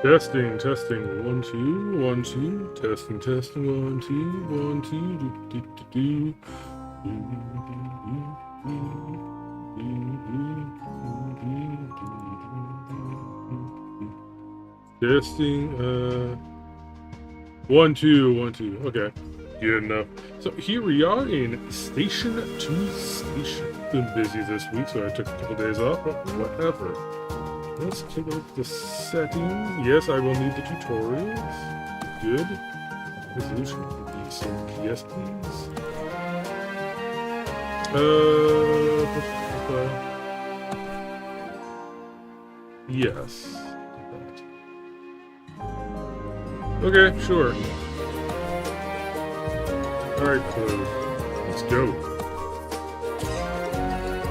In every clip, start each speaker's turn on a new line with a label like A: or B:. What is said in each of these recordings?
A: Testing, testing, 1, 2, 1, 2, testing, testing, 1, 2, 1, 2, do, do, do, do. Testing, 1, 2, 1, 2. Okay, good enough. So here we are in station to station. Been busy this week, so I took a couple days off, but whatever. Let's take a look at the settings. Yes, I will need the tutorials. Good. Resolution for these PS, please. Yes. Okay, sure. Alright, Clue. Let's go.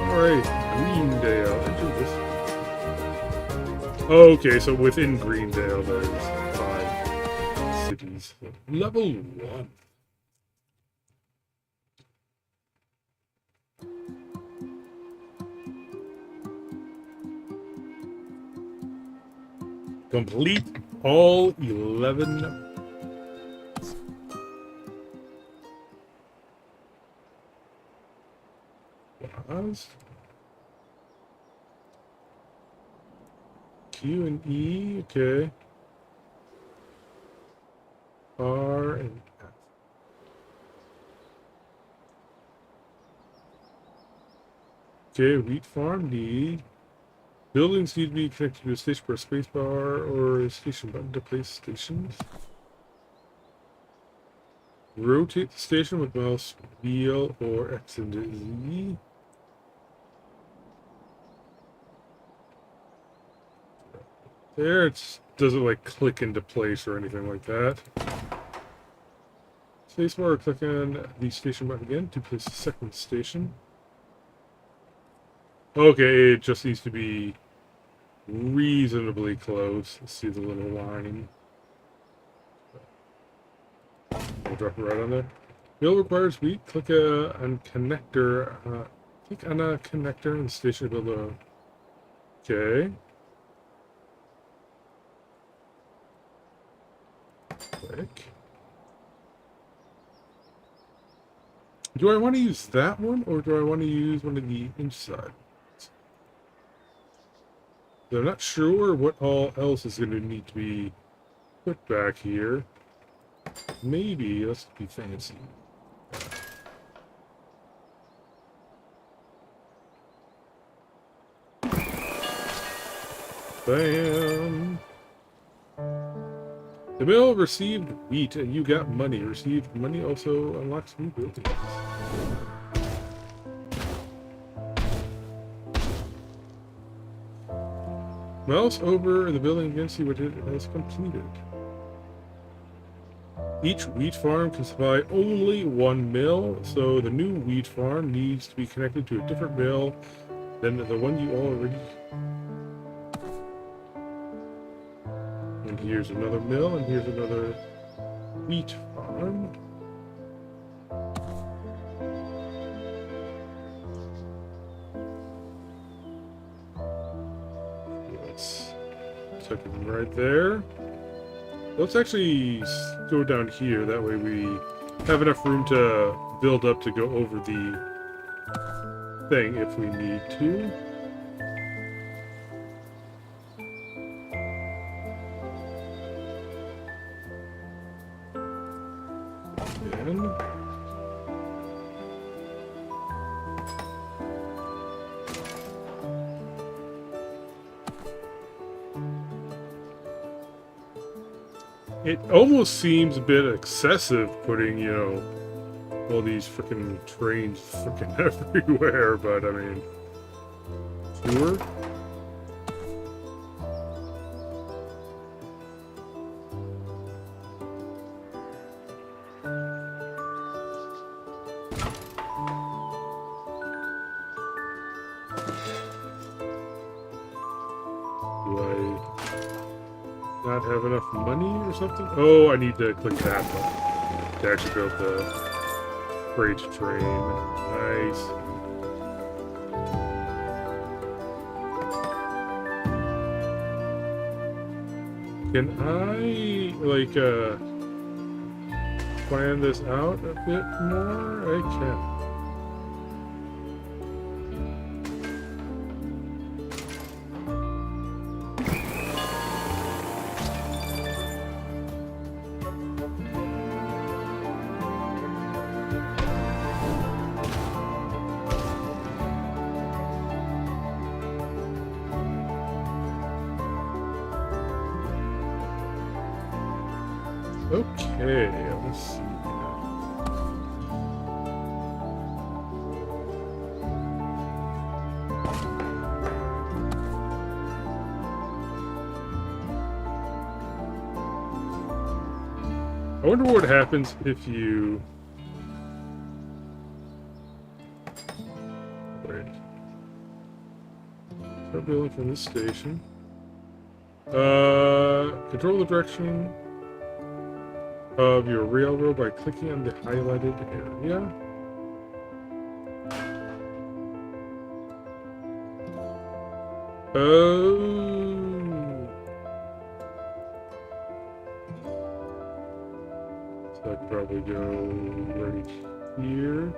A: Alright, Greendale. Enter this. Okay, so within Greendale, there's 5 cities. Level 1. Complete all 11. Pause. Q and E, okay. R and F. Okay, wheat farm need. Buildings need to be connected to a station for a space bar or a station button to place stations. Rotate the station with mouse wheel or X and Z. There, it doesn't like click into place or anything like that. Spacebar, click on the station button again to place the second station. Okay, it just needs to be reasonably close. Let's see the little line. I'll drop it right on there. Bill requires wheat. Click on connector. Click on a connector and station below. Okay. Click. Do I want to use that one, or do I want to use one of the inside? I'm not sure what all else is going to need to be put back here. Maybe let's be fancy. Bam! The mill received wheat and you got money. Received money also unlocks new buildings. Mouse over the building again, see what it has completed. Each wheat farm can supply only one mill, so the new wheat farm needs to be connected to a different mill than the one you already. And here's another mill, and here's another wheat farm. Let's tuck it right there. Let's actually go down here. That way we have enough room to build up to go over the thing if we need to. Again. It almost seems a bit excessive putting, you know, all these freaking trains freaking everywhere, but I mean, sure. Do I not have enough money or something? Oh, I need to click that button to actually build the freight train. Nice. Can I, like, plan this out a bit more? I can. Okay, let's see now. I wonder what happens if you... Wait. Start building from this station. Control the direction of your railroad by clicking on the highlighted area. Oh. So I'd probably go right here.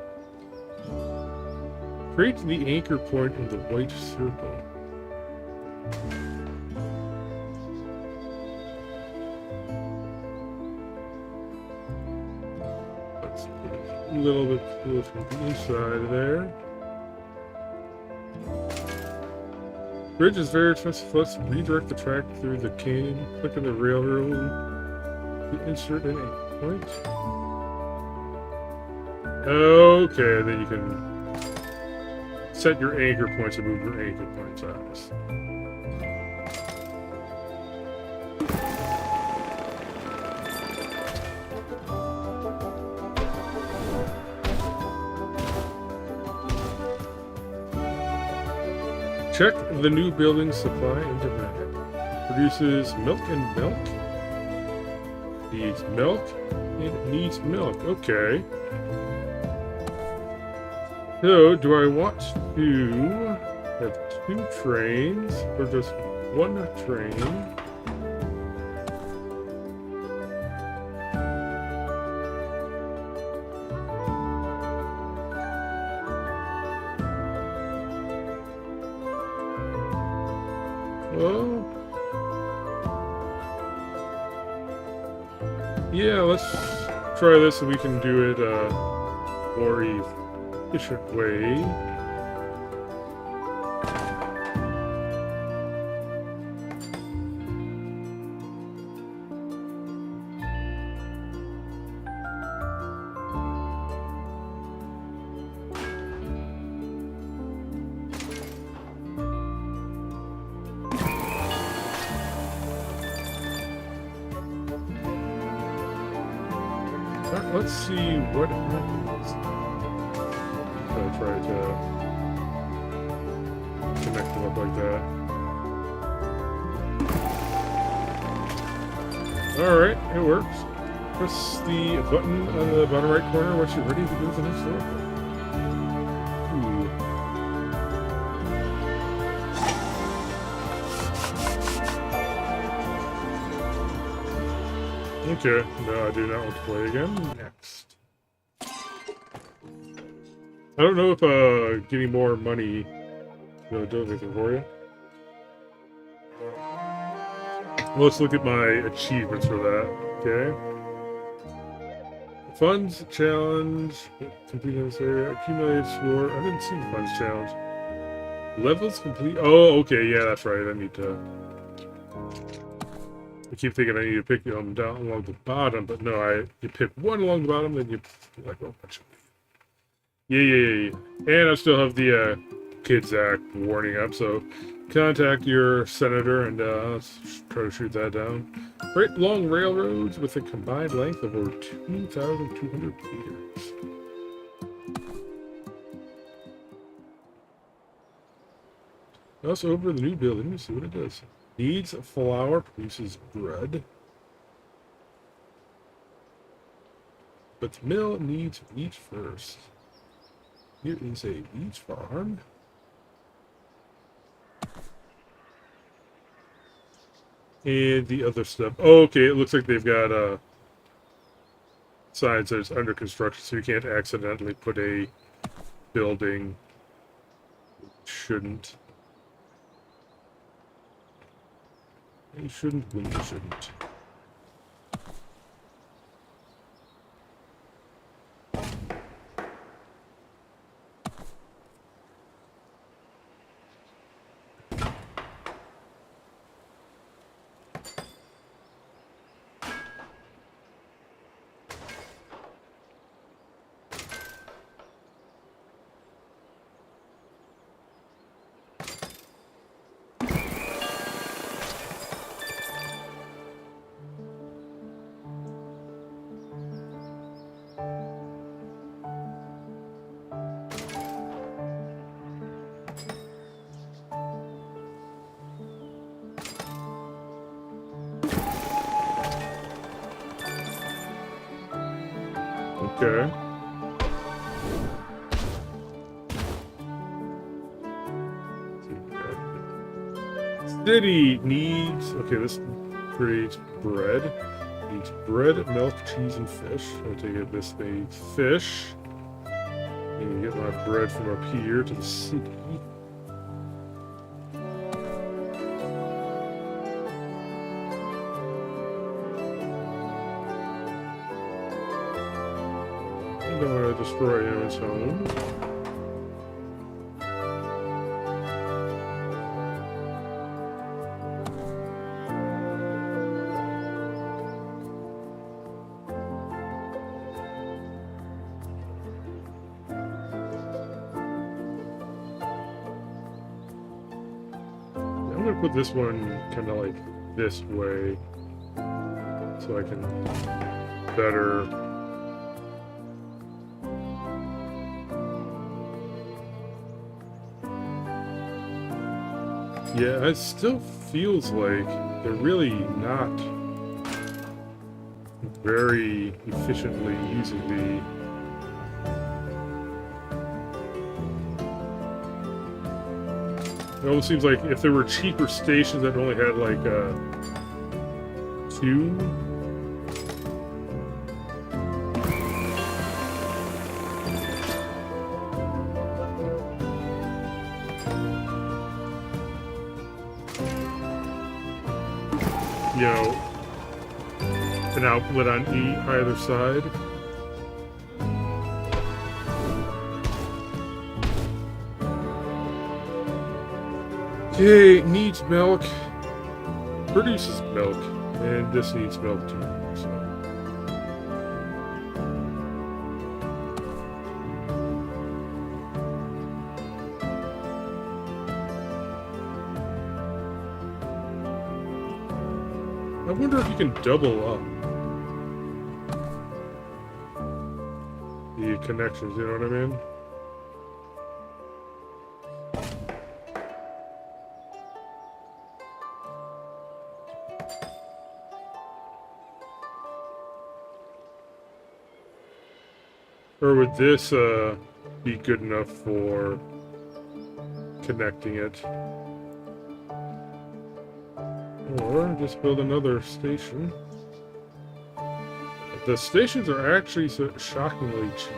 A: Create the anchor point in the white circle. A little bit close from the inside there. Bridge is very expensive. Let's redirect the track through the canyon. Click on the railroad to insert an anchor point. Okay, then you can set your anchor points and move your anchor points out. Check the new building's supply and demand. Produces milk and milk. Needs milk. It needs milk. Okay. So, do I want to have 2 trains or just 1 train? Well, yeah, let's try this so we can do it more efficient way. Let's see what happens. I'll try to connect them up like that. Alright, it works. Press the button on the bottom right corner once you're ready to go to the next level. Okay, no, I do not want to play again. Next. I don't know if getting more money will do anything for you. Well, let's look at my achievements for that. Okay. Funds challenge. Complete this area. Accumulated score. I didn't see the funds challenge. Levels complete. Oh, okay. Yeah, that's right. I need to. I keep thinking I need to pick them down along the bottom, but no, you pick one along the bottom, then you like a bunch of. Yeah. And I still have the Kids Act warning up, so contact your senator and let's try to shoot that down. Great long railroads with a combined length of over 2,200 meters. Also over the new building, let's see what it does. Needs flour, produces bread. But the mill needs wheat first. Here is a wheat farm. And the other stuff. Oh, okay, it looks like they've got signs that it's under construction, so you can't accidentally put a building. Shouldn't. You shouldn't when you shouldn't. Okay. City needs. Okay, this creates bread. Needs bread, milk, cheese, and fish. I take it this needs fish. And get my bread from up here to the city. I don't want to destroy Aaron's home. I'm gonna put this one kind of like this way, so I can better. Yeah, it still feels like they're really not very efficiently using the. It almost seems like if there were cheaper stations that only had like two. You know, an outlet on either side. Okay, needs milk. Produces milk. And this needs milk too. So. I wonder if you can double up the connections, you know what I mean? Or would this be good enough for connecting it? Or just build another station. The stations are actually so shockingly cheap.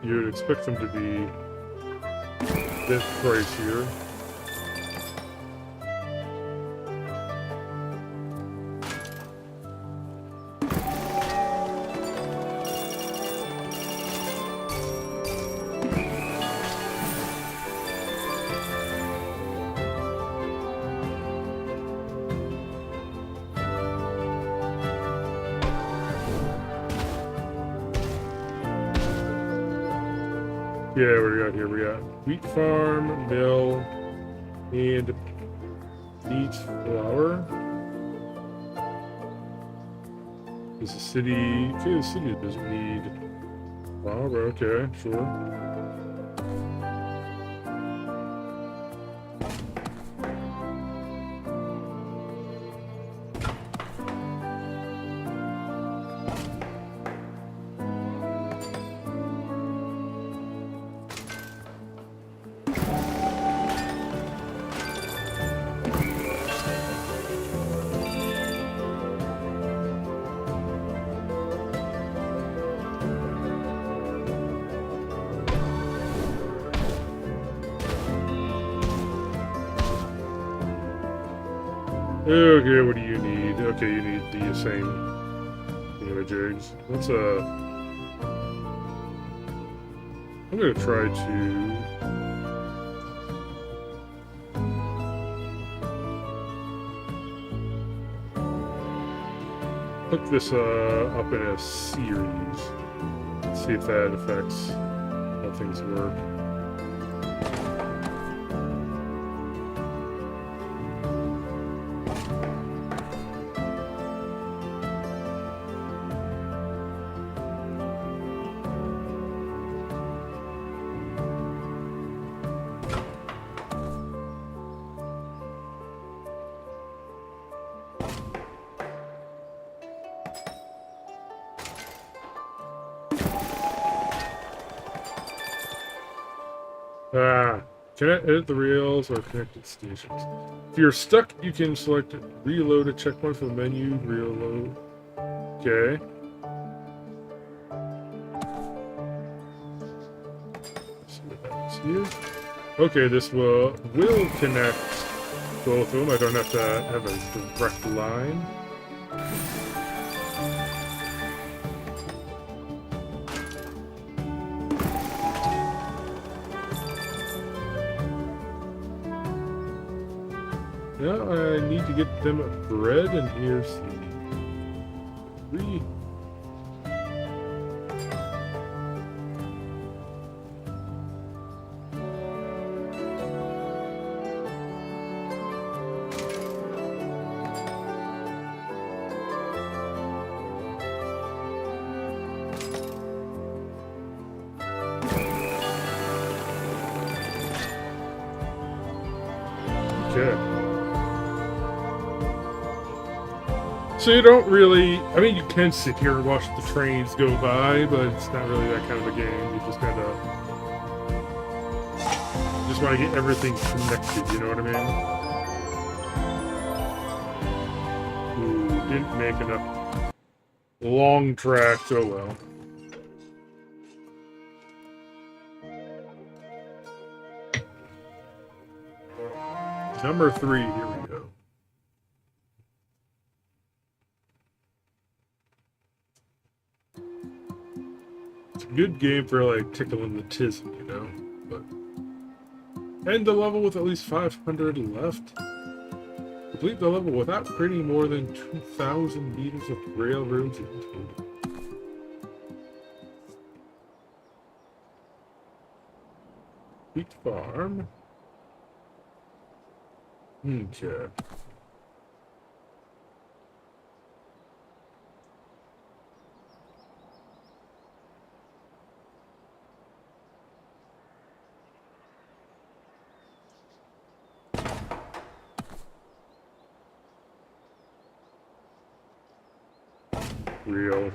A: You would expect them to be this price here. Yeah, what do we got here? We got wheat farm, mill, and needs flour. Is the city... Okay, the city doesn't need flour, okay, sure. Okay, what do you need? Okay, you need the same images. Let's I'm gonna try to hook this up in a series. See if that affects how things work. Can I edit the rails or connected stations? If you're stuck, you can select reload a checkpoint from the menu, reload. Okay. Let's see what that is here. Okay, this will connect both of them. I don't have to have a direct line. Now I need to get them bread, and here's the 3. Okay. So you don't really, I mean, you can sit here and watch the trains go by, but it's not really that kind of a game. You just kind of, just want to get everything connected, you know what I mean? Ooh, didn't make enough long tracks, oh well. Number 3, here we go. Good game for like tickling the tism, you know, but end the level with at least 500 left. Complete the level without creating more than 2,000 meters of railroads in total. Wheat farm. Okay. Real.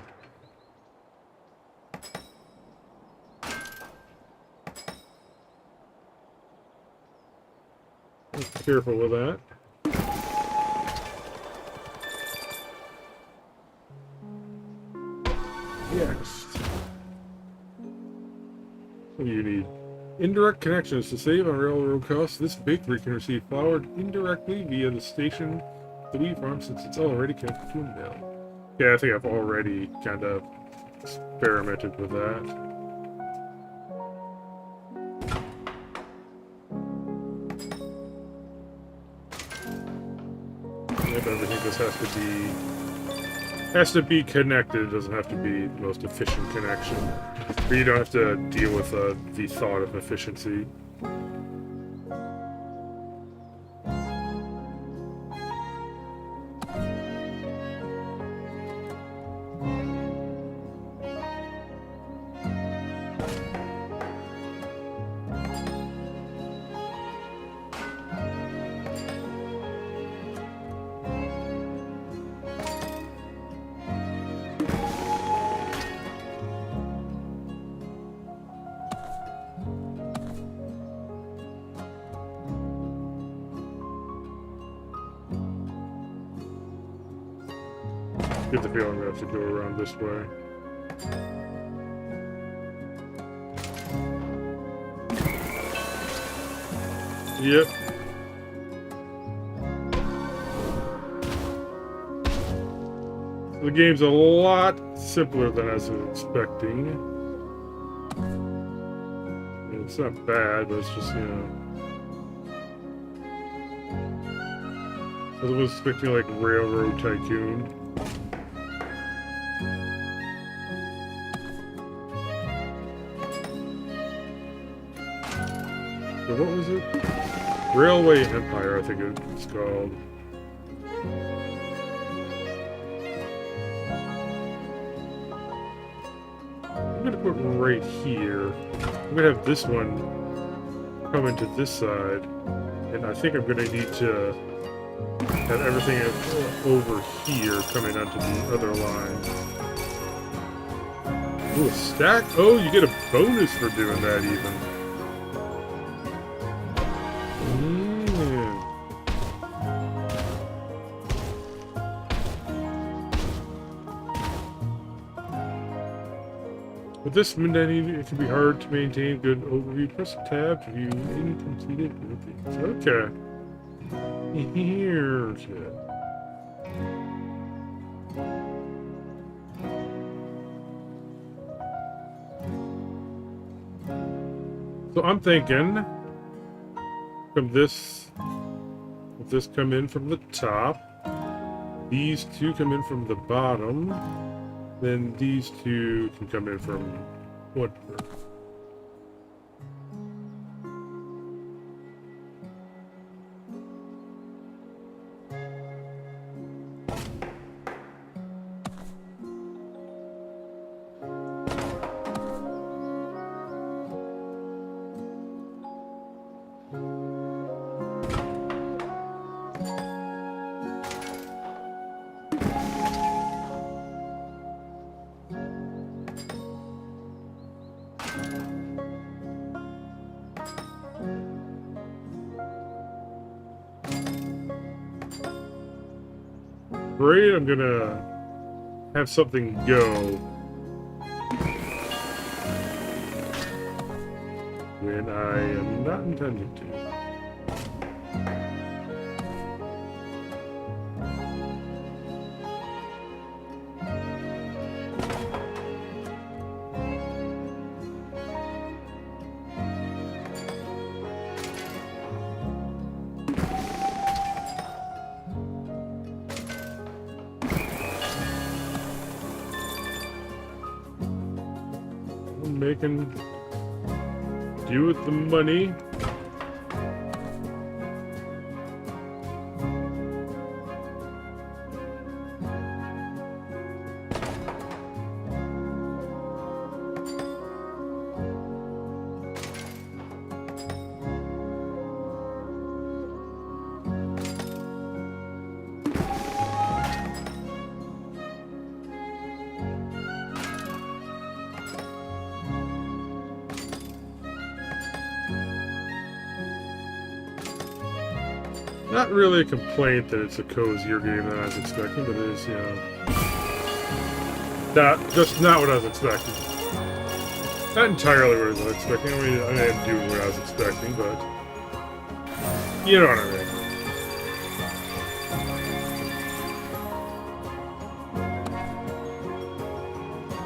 A: Be careful with that. Yes. What do you need? Indirect connections to save on railroad costs. This bakery can receive flour indirectly via the station, the wheat farm, since it's already connected to a mill. Yeah, I think I've already kind of experimented with that. Yep, everything just has to be connected. It doesn't have to be the most efficient connection. But you don't have to deal with the thought of efficiency. Get the feeling we have to go around this way. Yep. The game's a lot simpler than I was expecting. It's not bad, but it's just, you know. I was expecting like Railroad Tycoon. So what was it? Railway Empire, I think it's called. I'm gonna put one right here. I'm gonna have this one come into this side, and I think I'm gonna need to have everything over here coming onto the other line. Ooh, a stack? Oh, you get a bonus for doing that even. With this menu, it can be hard to maintain good overview. Press tab to view incompleted groupings. Okay. Here's it. So I'm thinking from this come in from the top. These two come in from the bottom. Then these two can come in from what? Great, I'm gonna have something go when I am not intending to. Making do with the money. Not really a complaint that it's a cozier game than I was expecting, but it is, you know, just not what I was expecting. Not entirely what I was expecting. I mean, I am doing what I was expecting, but you know what I mean.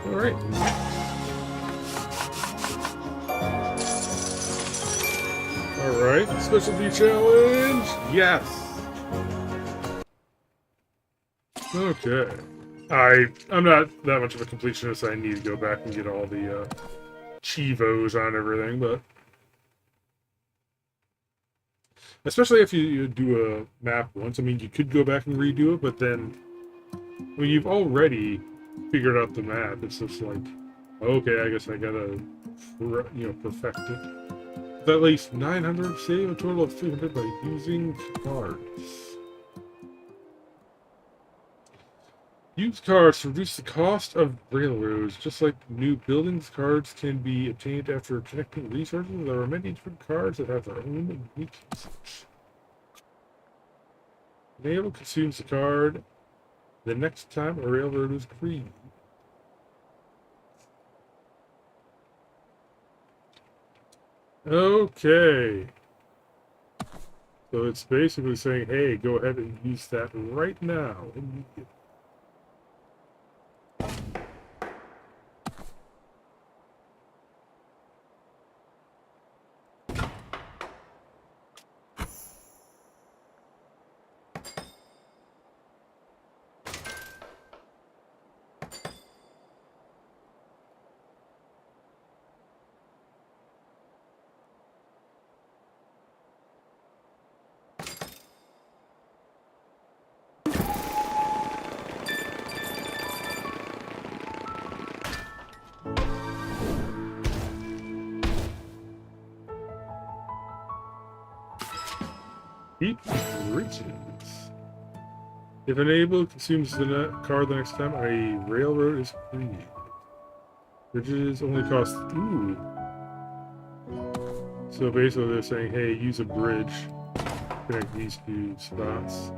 A: All right. Alright, specialty challenge! Yes! Okay. I'm not that much of a completionist. I need to go back and get all the chivos on everything, but especially if you do a map once. I mean, you could go back and redo it, but then when you've already figured out the map, it's just like, okay, I guess I gotta, perfect it. At least 900, save a total of 300 by using cards. Use cards to reduce the cost of railroads. Just like new buildings, cards can be obtained after connecting resources. There are many different cards that have their own unique usage. Enable consumes the card the next time a railroad is created. Okay. So it's basically saying, hey, go ahead and use that right now. Keep bridges. If enabled, consumes the car the next time a railroad is created. Bridges only cost... Ooh. So basically they're saying, hey, use a bridge. Connect these two spots.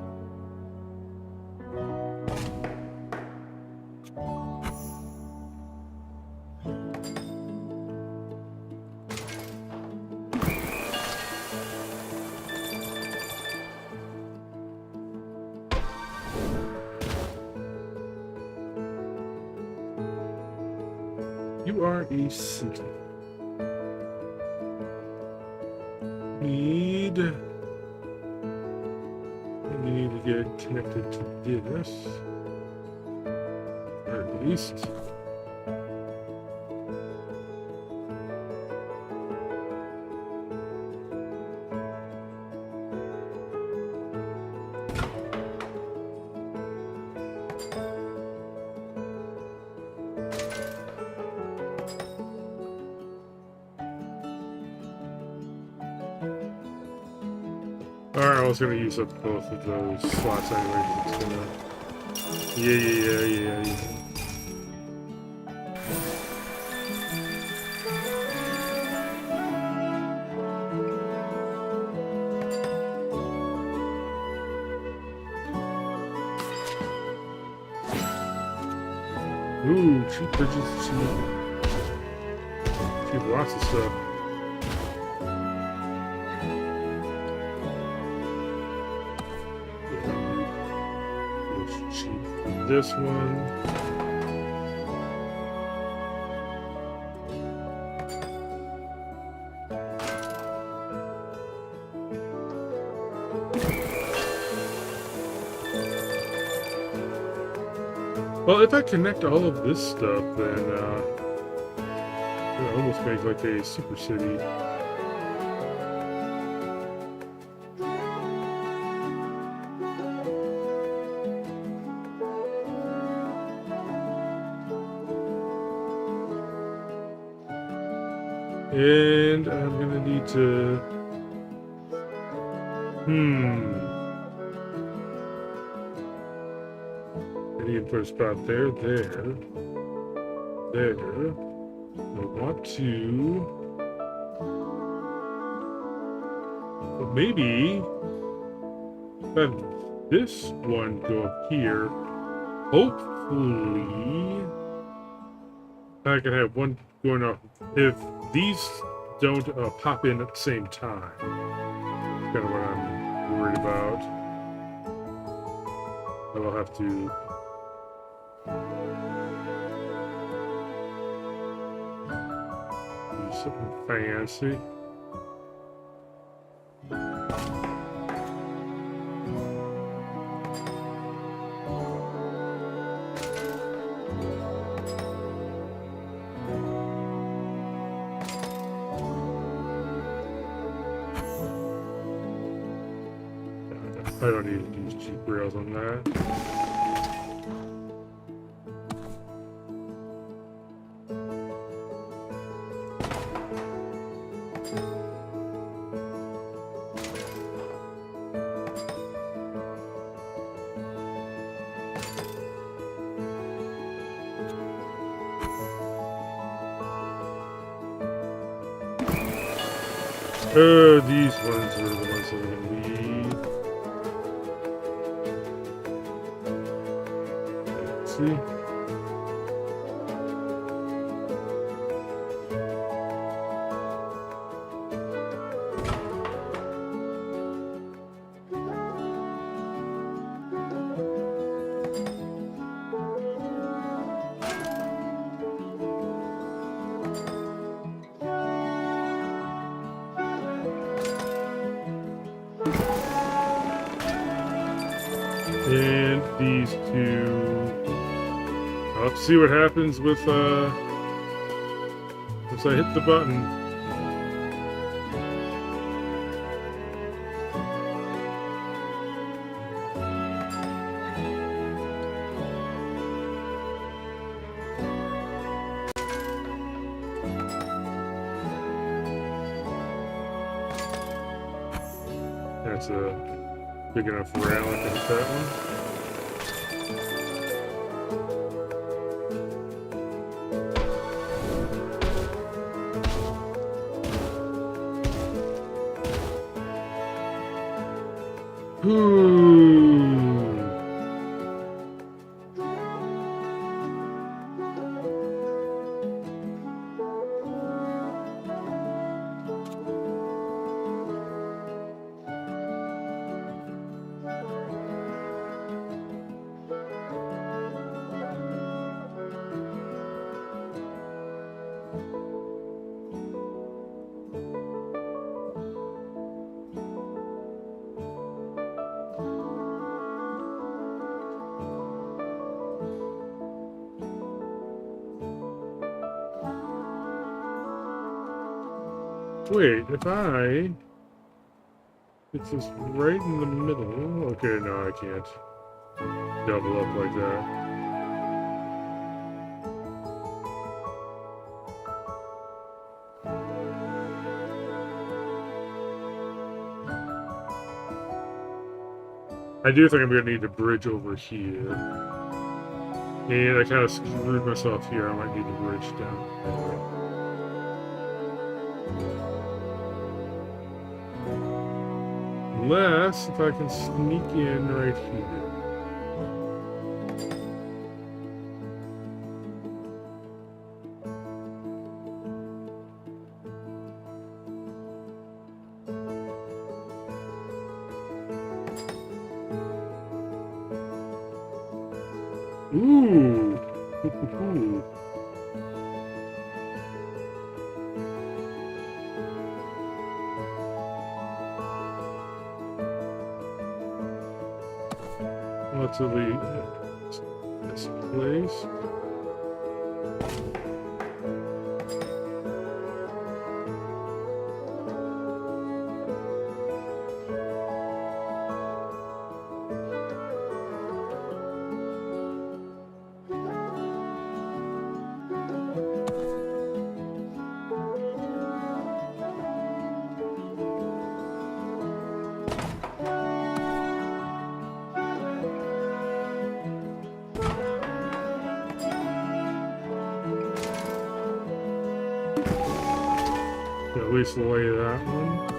A: You are a city. You need to get connected to this. Or at least. Alright, I was gonna use up both of those slots anyway. It's gonna... Yeah. Ooh, cheap bridges, cheap lots of stuff. This one. Well, if I connect all of this stuff, then it almost makes like a super city. And I'm gonna need to... I need to put a spot there. I want to... Well, maybe... have this one go up here. Hopefully... I can have one going off... If these don't pop in at the same time. That's kind of what I'm worried about. I will have to... do something fancy. I don't need to use cheap rails on that. These ones are the ones that are going to leave. Let's see. And these two. I'll have to see what happens with once I hit the button. That's a Big enough rail I can hit that one. Wait, if I... It's just right in the middle. Okay, no, I can't double up like that. I do think I'm going to need a bridge over here. And I kind of screwed myself here. I might need a bridge down there. Unless, if I can sneak in right here. Ooh! Let's leave this place. At least lay that one.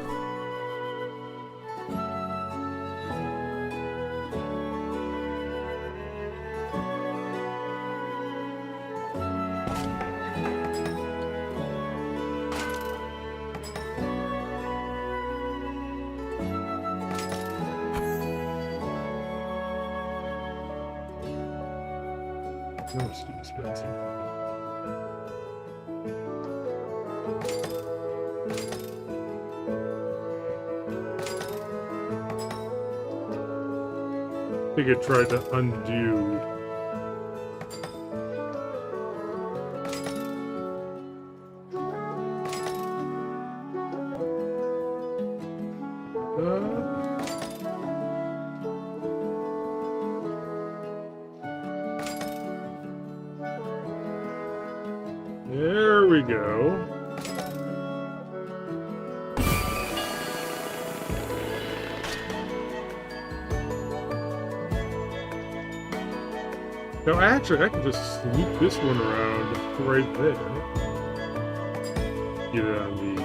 A: No, it's too expensive. I think it tried to undo. There we go. Now, actually, I can just sneak this one around right there. Get it on the...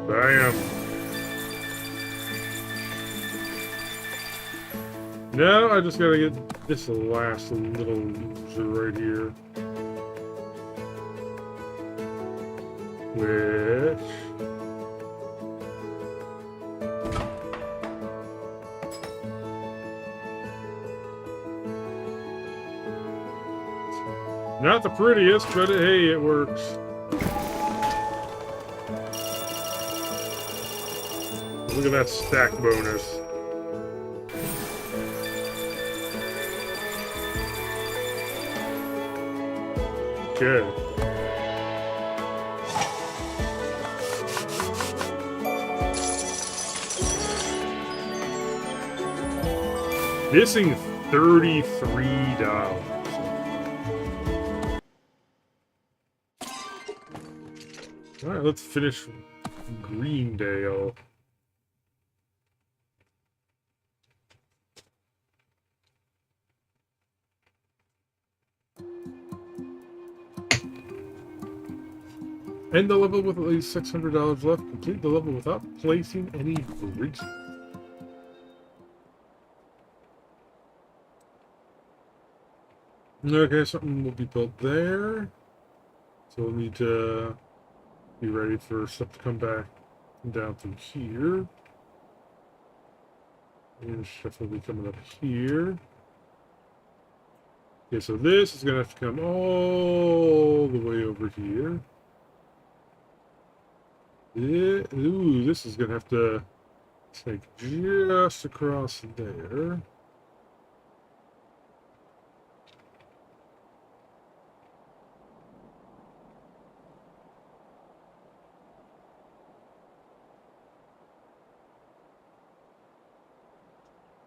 A: Bam! Now I just gotta get this last little loser right here. Which... Not the prettiest, but hey, it works. Look at that stack bonus. Okay. Missing $33. Alright, let's finish Greendale. End the level with at least $600 left. Complete the level without placing any bridges. Okay, something will be built there. So we'll need to be ready for stuff to come back down through here. And stuff will be coming up here. Okay, so this is going to have to come all the way over here. Ooh, this is going to have to take just across there.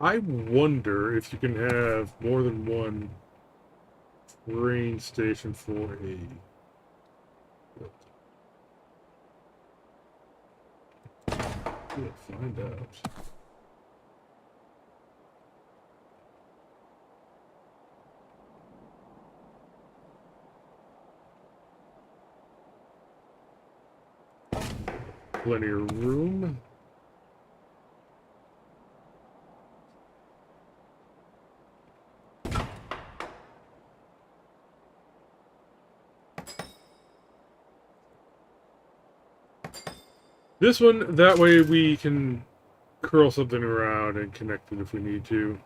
A: I wonder if you can have more than one train station for a... We'll find out. Plenty of room. This one, that way we can curl something around and connect it if we need to.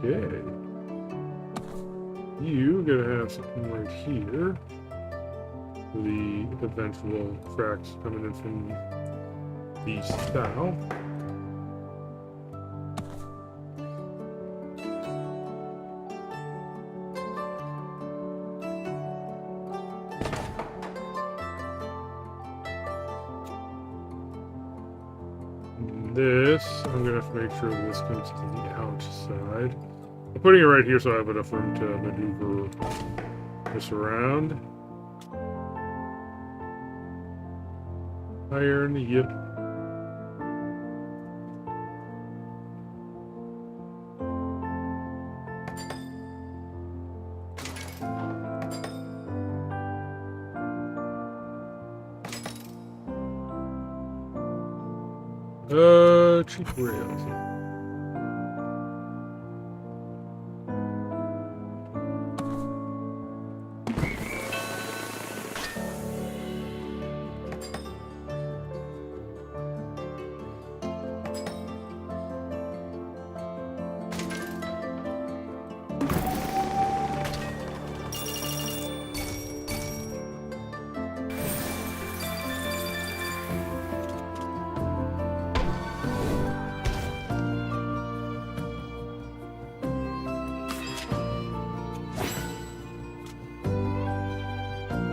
A: Okay. You gotta have something right here. The eventual tracks coming in from the south. This, I'm gonna have to make sure this comes to the outside. I'm putting it right here so I have enough room to maneuver this around. Iron, yep. Cheap rails.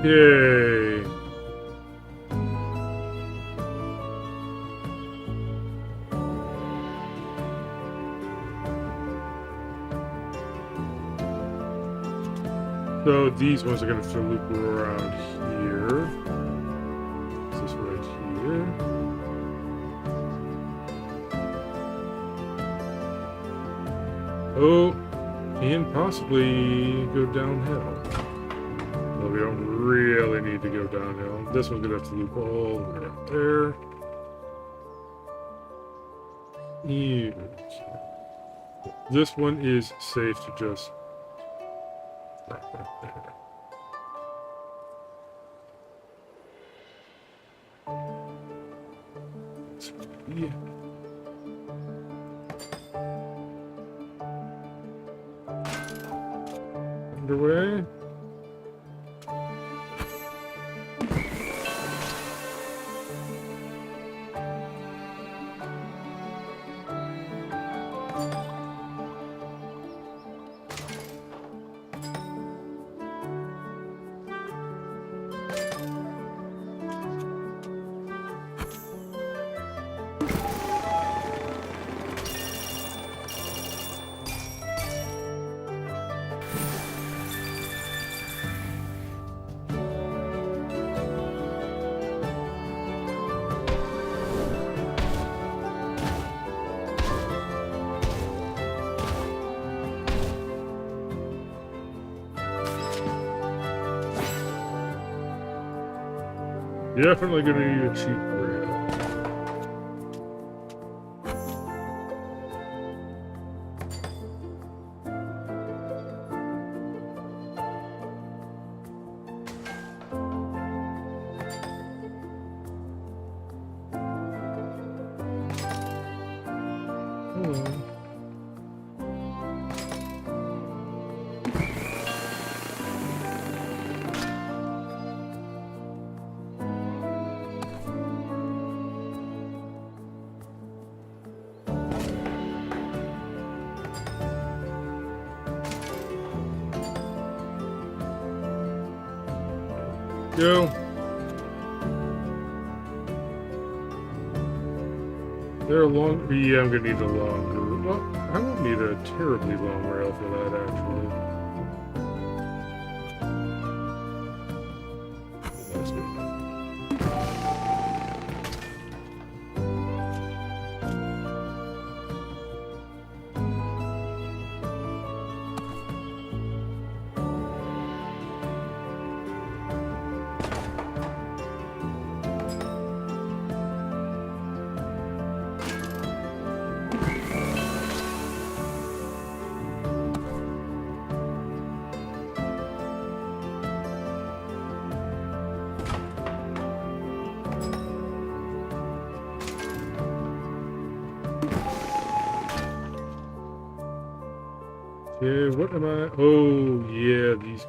A: Yay. So these ones are going to have to loop around here. This right here. Oh. And possibly go downhill. Well, we don't really need to go downhill. This one's gonna have to loop all the way out there. Yeah. This one is safe to just right there. Yeah. Underway. Definitely gonna need a cheap rail. Go. They're long. Yeah, I'm gonna need a longer. Well, I won't need a terribly long rail for that, actually. That's good. Yeah, what am I? Oh, yeah, these.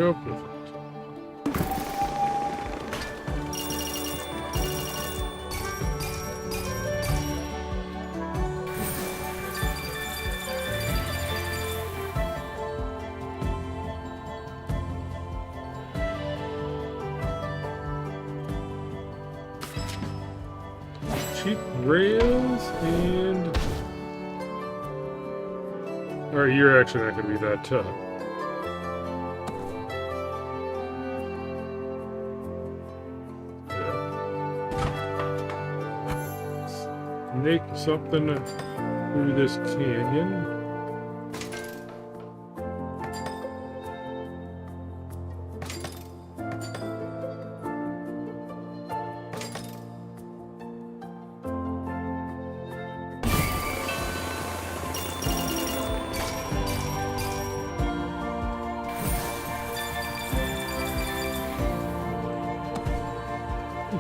A: Oh, perfect. Cheap rails and... Alright, you're actually not going to be that tough. Make something through this canyon.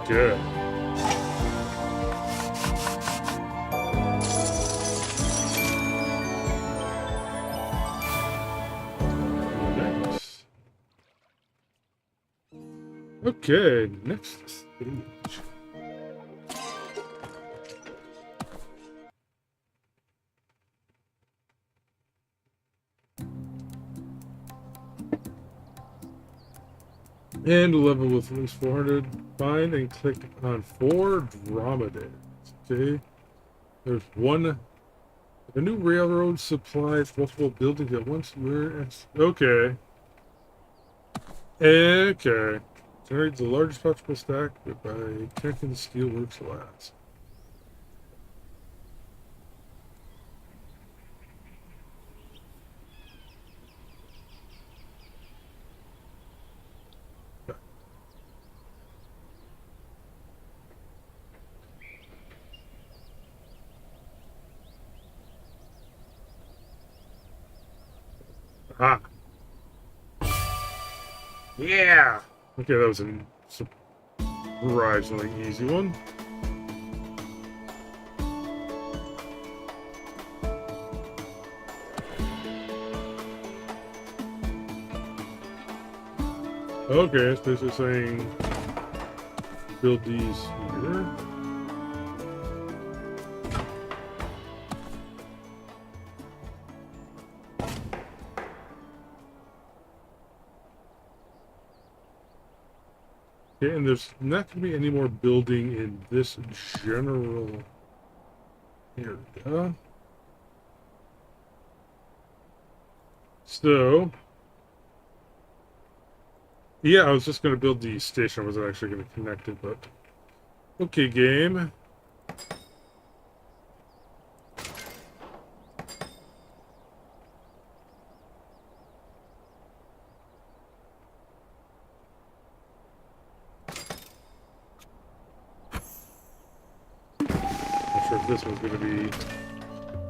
A: Good. Okay, next stage. And a level with at least 400. Find and click on 4 dromedaries. Okay. There's one. A new railroad supplies multiple buildings at once. Okay. Okay. Generate the largest possible stack by connecting the steelworks last. Ah. Yeah. Okay, that was a surprisingly easy one. Okay, it's basically saying build these here. Okay, and there's not going to be any more building in this general area. So, yeah, I was just going to build the station. I wasn't actually going to connect it, but okay, game. Not sure if this one's going to be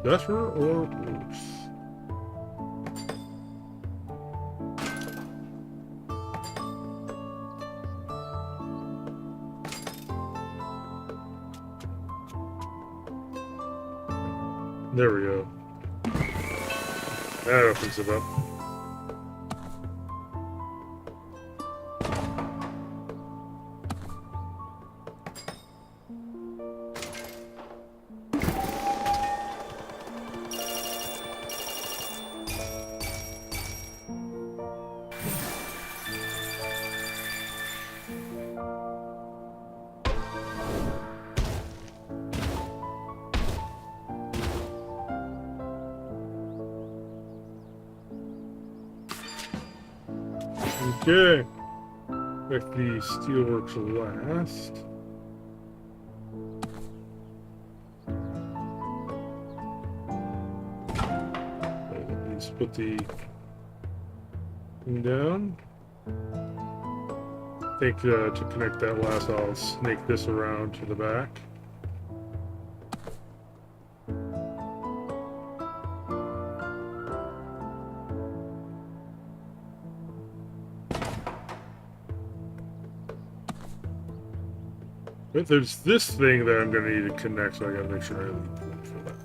A: better or worse. There we go. That opens it up. Okay. Like the steelworks last. Let's put the thing down. I think to connect that last, I'll snake this around to the back. But there's this thing that I'm going to need to connect, so I got to make sure I leave room for that.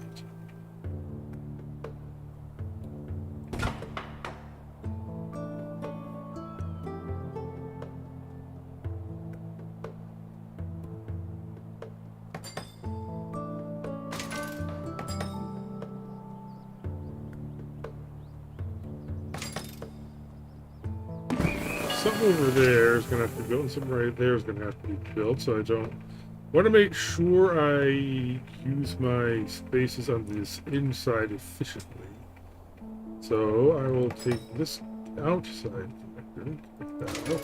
A: Something over there is going to have to be built, and something right there is going to have to be built, so I don't want to make sure I use my spaces on this inside efficiently. So I will take this outside connector, pick that up.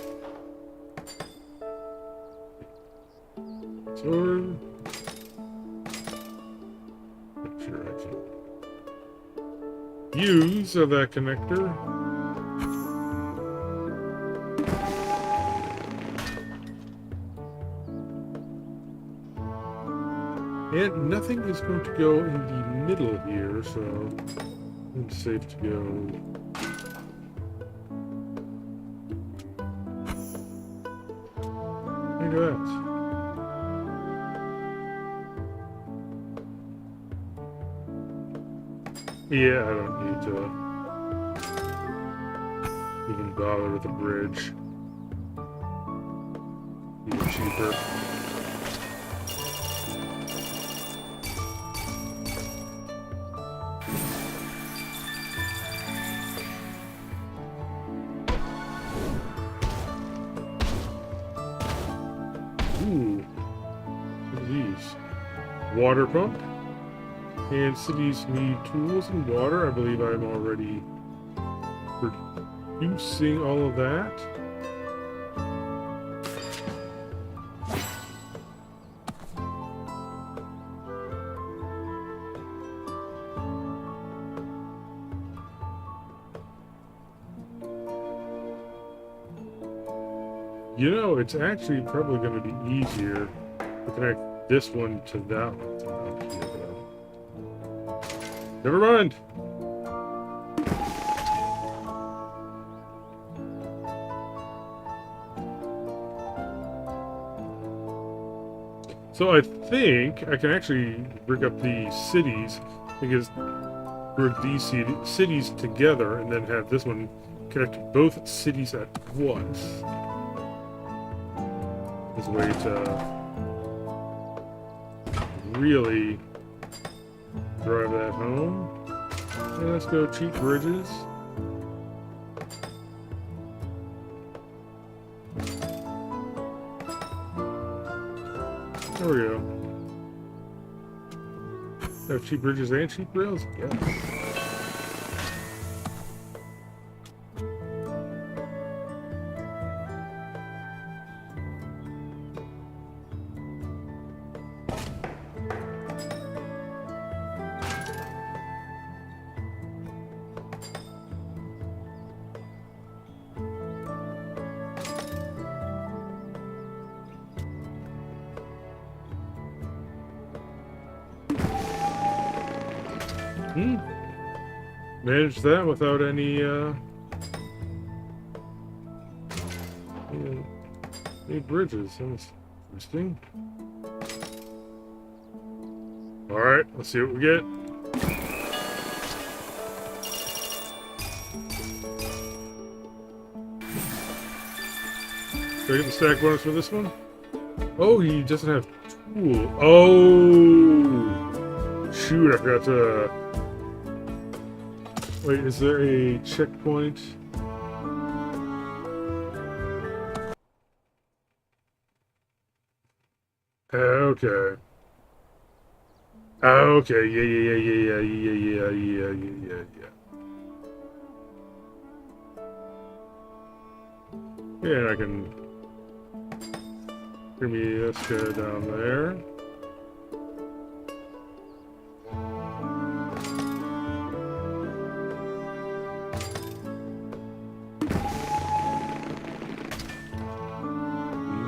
A: So make sure I can use that connector. And nothing is going to go in the middle here, so it's safe to go. Look at that. Yeah, I don't need to even bother with a bridge. Even cheaper. Ooh, what are these? Water pump. And cities need tools and water. I believe I'm already producing all of that. You know, it's actually probably going to be easier to connect this one to that one. Never mind. So I think I can actually rig up the cities, because group these cities together and then have this one connect both cities at once. As a way to really drive that home. And let's go cheap bridges. There we go. Have cheap bridges and cheap rails? Yeah. Manage that without any bridges. That's interesting. Alright, let's see what we get. Do I get the stack bonus for this one? Oh, he doesn't have tool. Oh! Shoot, I forgot to... Wait, is there a checkpoint? Okay. Okay, yeah. Yeah, I can... Give me this guy down there.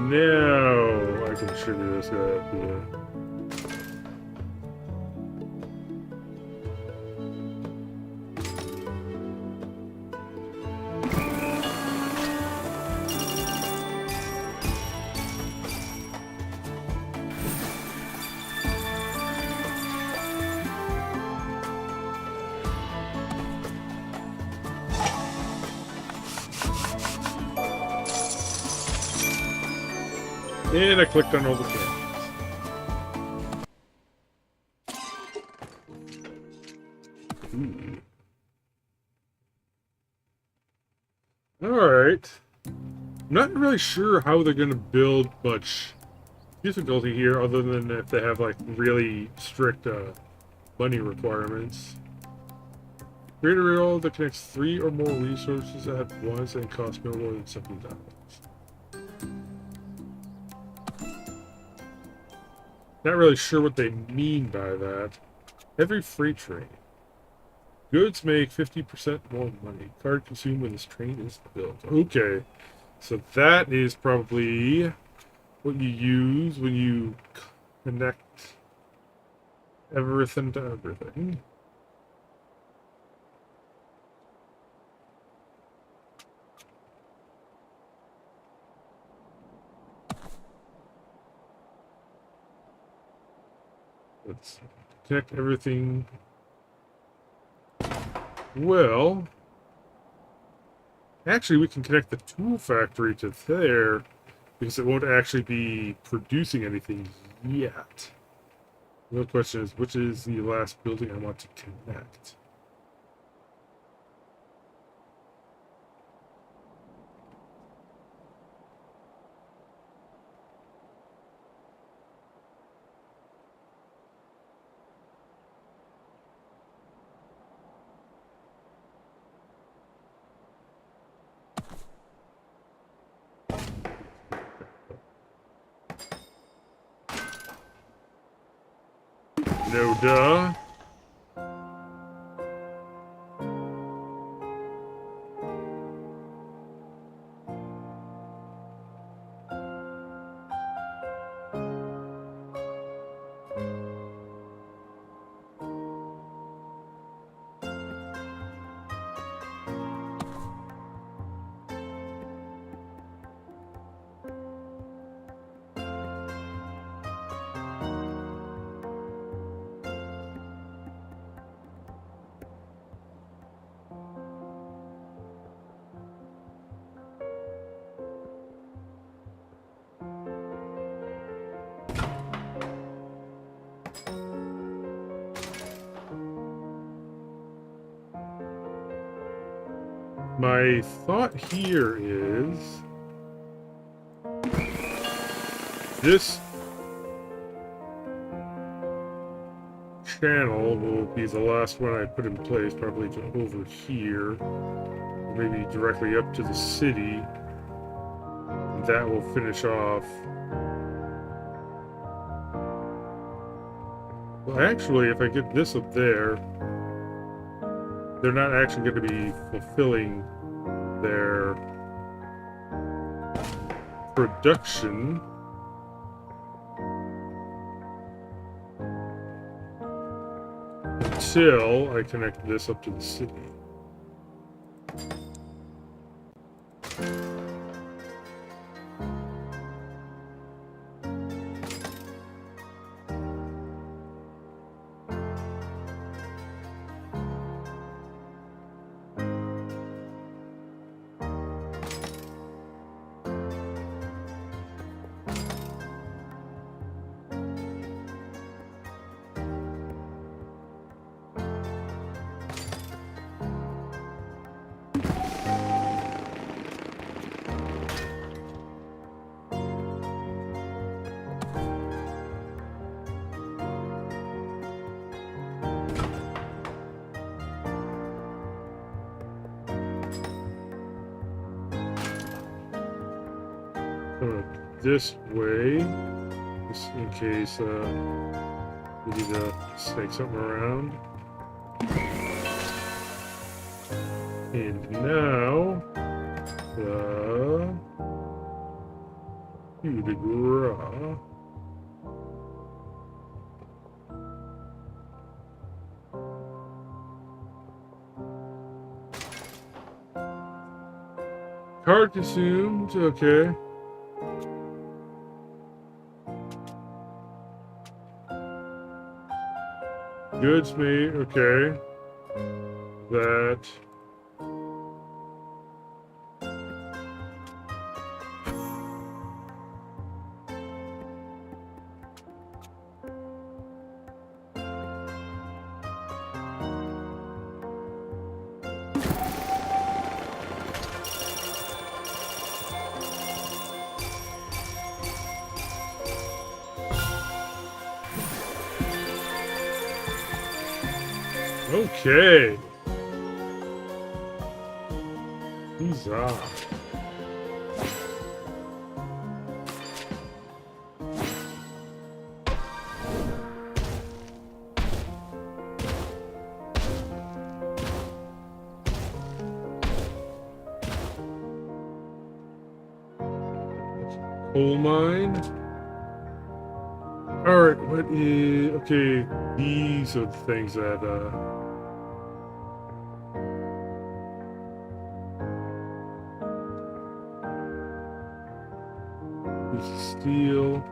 A: Now I can trigger this guy up here. And I clicked on all the cameras. Alright. I'm not really sure how they're going to build much difficulty here, other than if they have, like, really strict money requirements. Create a rail that connects 3 or more resources at once and costs no more than $70. Not really sure what they mean by that. Every freight train. Goods make 50% more money. Card consumed when this train is built. Okay. So that is probably what you use when you connect everything to everything. Let's connect everything. Well, actually we can connect the tool factory to there, because it won't actually be producing anything yet. The real question is, which is the last building I want to connect? No duh. My thought here is this channel will be the last one I put in place, probably to over here, maybe directly up to the city. That will finish off. Well, actually, if I get this up there, they're not actually going to be fulfilling their production until I connect this up to the city. This way, just in case we need to snake something around. And now, the coup de grace. Card consumed, okay. Goods made, okay. That. Okay. These are. Coal mine. Alright, what is... Okay, these are the things that, steel,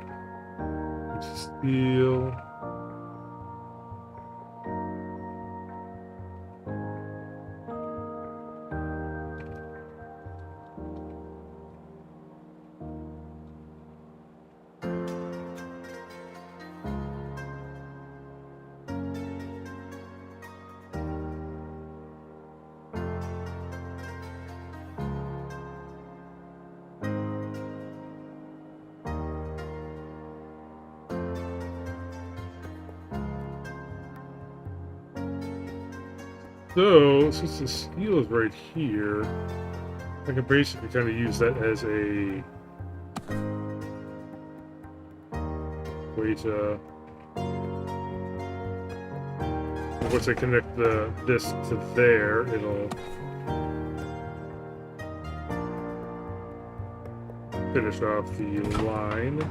A: steel. So, since the steel is right here, I can basically kind of use that as a way to once I connect this to there, it'll finish off the line.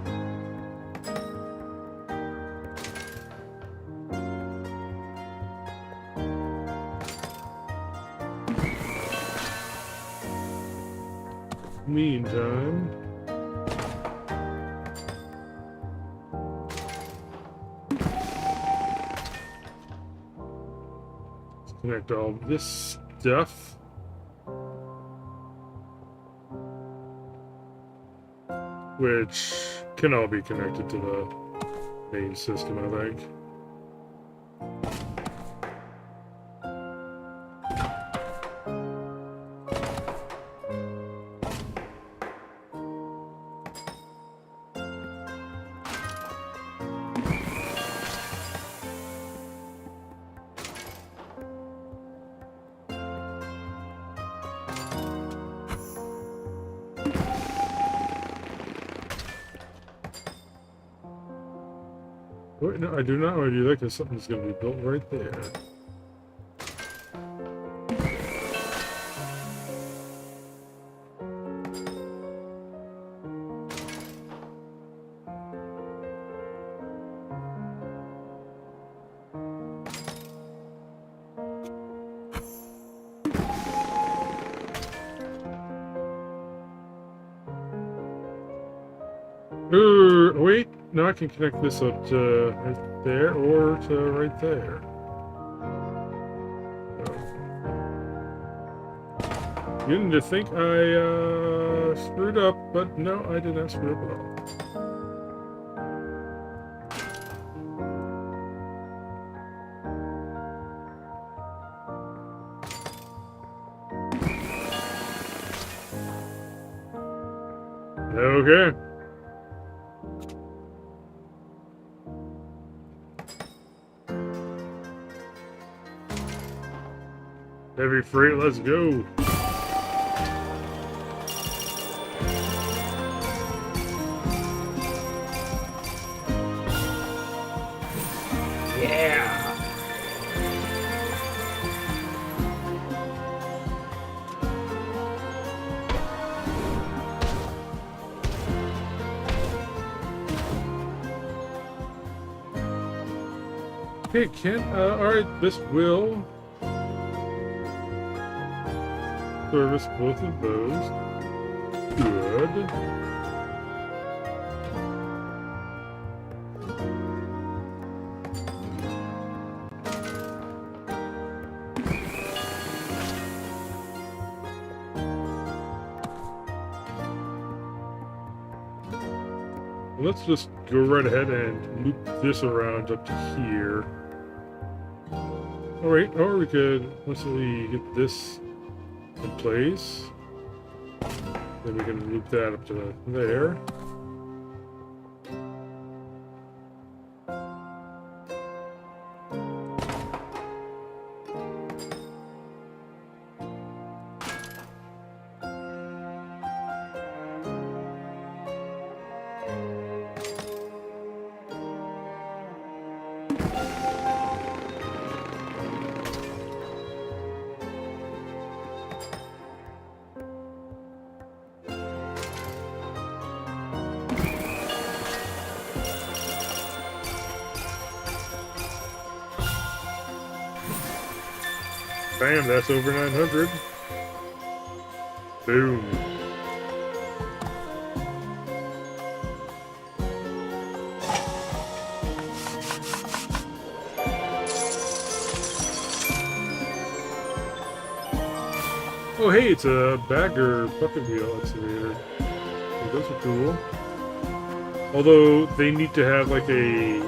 A: Meantime, let's connect all this stuff. Which can all be connected to the main system, I think. Wait, no, I do not want to do that because something's going to be built right there. Wait, no, I can connect this up to right there or to right there. You didn't think I screwed up, but no, I did not screw up at all. Okay. Heavy freight, let's go. Yeah. Okay, alright, this will service both of those. Good. Let's just go right ahead and loop this around up to here. Alright, or we could, once we get this in place, then we can loop that up to there. Bam, that's over 900. Boom. Oh hey, it's a bagger bucket wheel excavator. So those are cool. Although they need to have like a...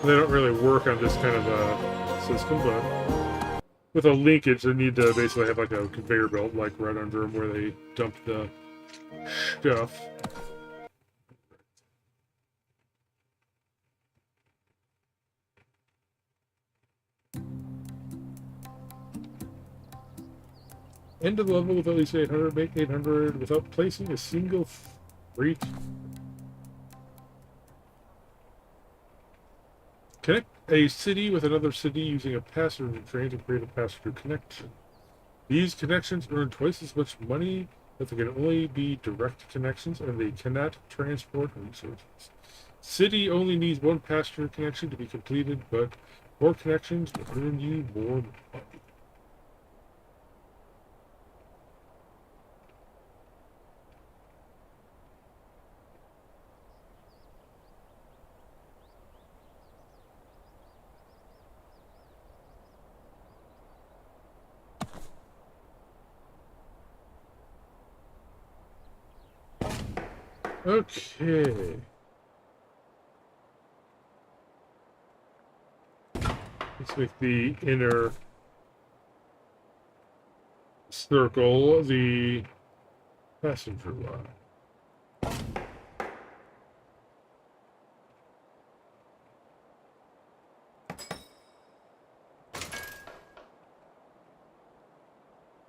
A: They don't really work on this kind of a system, but with a linkage, they need to basically have like a conveyor belt, like right under them, where they dump the stuff. End of the level with at least 800, make 800 without placing a single freight. Connect a city with another city using a passenger train to create a passenger connection. These connections earn twice as much money, but they can only be direct connections and they cannot transport resources. City only needs one passenger connection to be completed, but more connections will earn you more money. Okay. Let's make the inner circle the passenger line.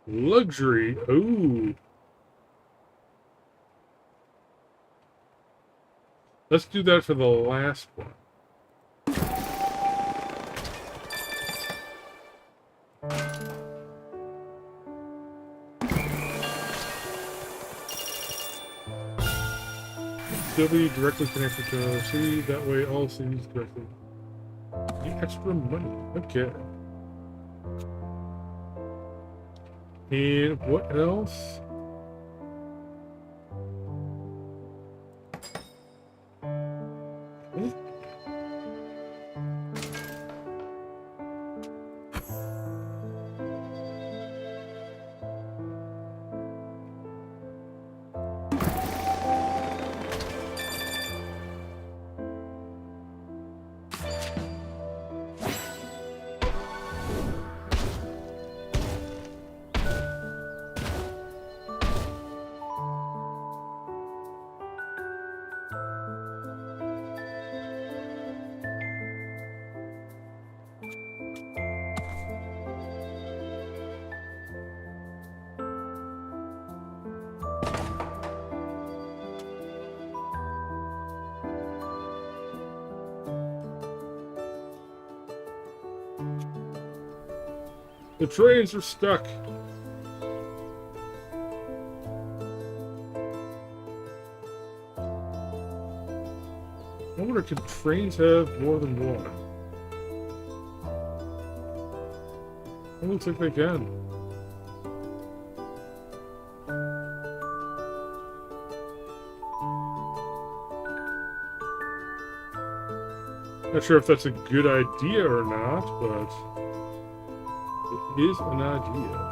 A: Luxury. Ooh. Let's do that for the last one. Still be directly connected to another city. That way, all cities directly get extra money. Okay. And what else? The trains are stuck. I wonder, can trains have more than one? It looks like they can. Not sure if that's a good idea or not, but it is an idea.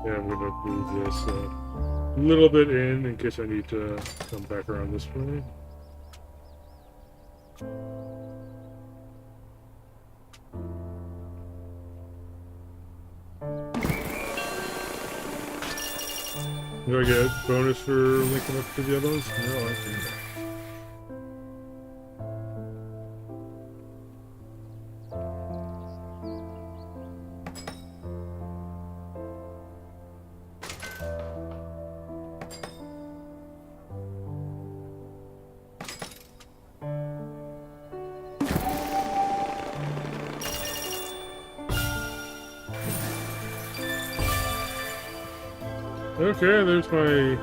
A: Yeah, I'm gonna move this a little bit in case I need to come back around this way. Do I get bonus for linking up to the other ones? No, I think not. Okay, there's my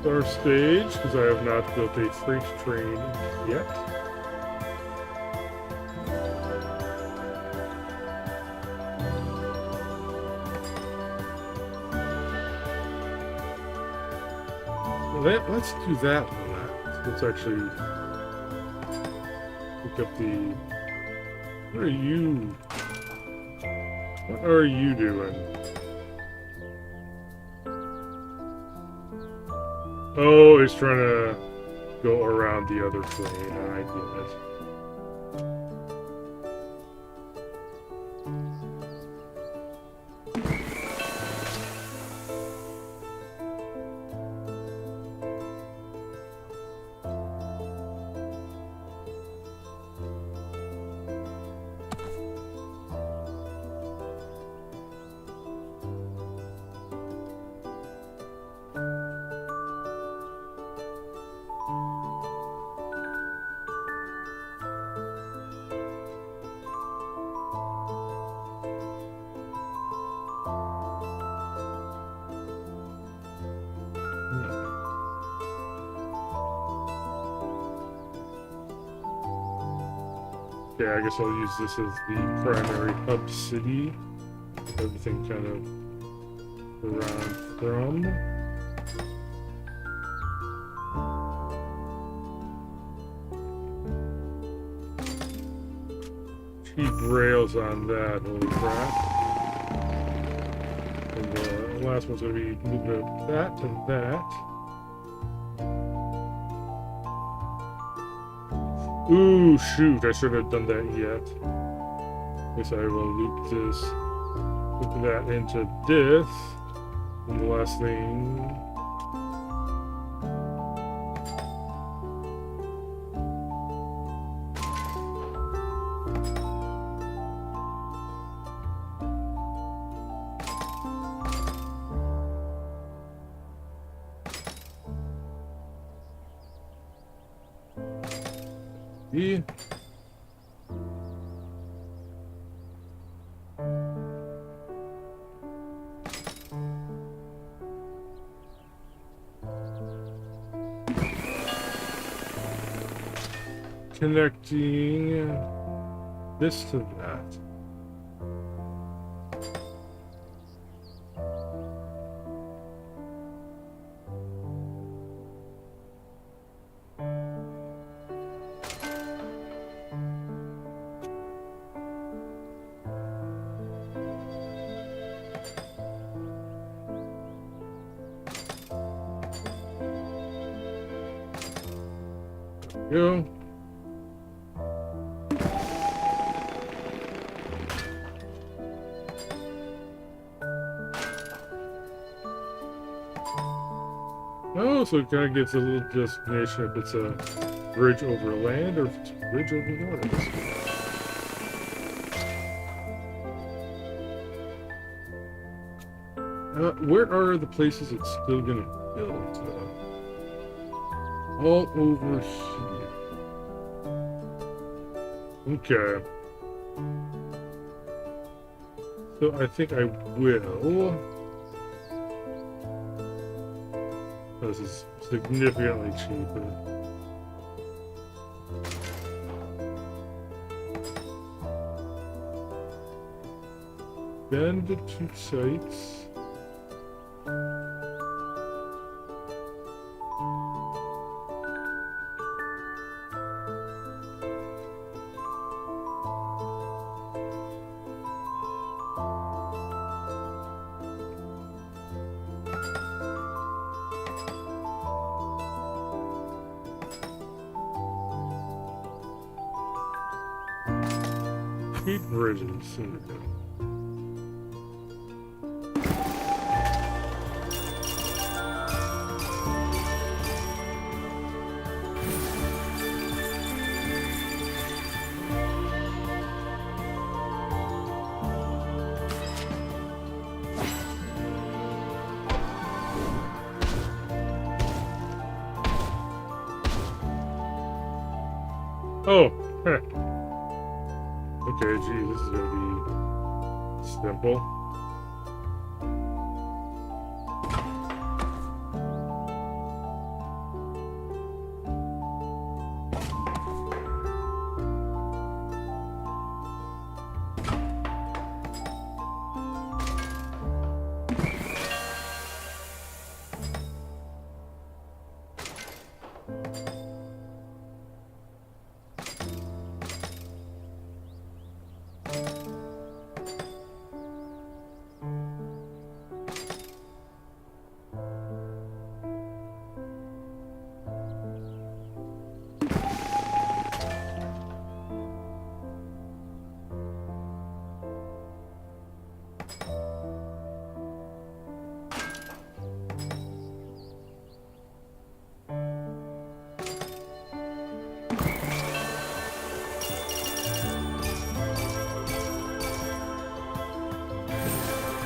A: star stage, because I have not built a freight train yet. let's do that one. Let's actually pick up the... What are you? What are you doing? Oh, he's trying to go around the other plane. I get it. Yeah, I guess I'll use this as the primary hub city. Everything kind of around from. Cheap rails on that, holy crap. And the last one's going to be moving up that and that. Ooh, shoot, I should have done that yet. Guess I will loop this, loop that into this. And the last thing. Yeah. Connecting this to that. Go. Oh, so it kind of gives a little destination if it's a bridge over land or if it's a bridge over waters. Where are the places it's still going to build? All over here. Okay. So I think I will. This is significantly cheaper. Bend the two sites. Eight bridges. There we go. Oh, heh. Okay, gee, this is gonna be simple.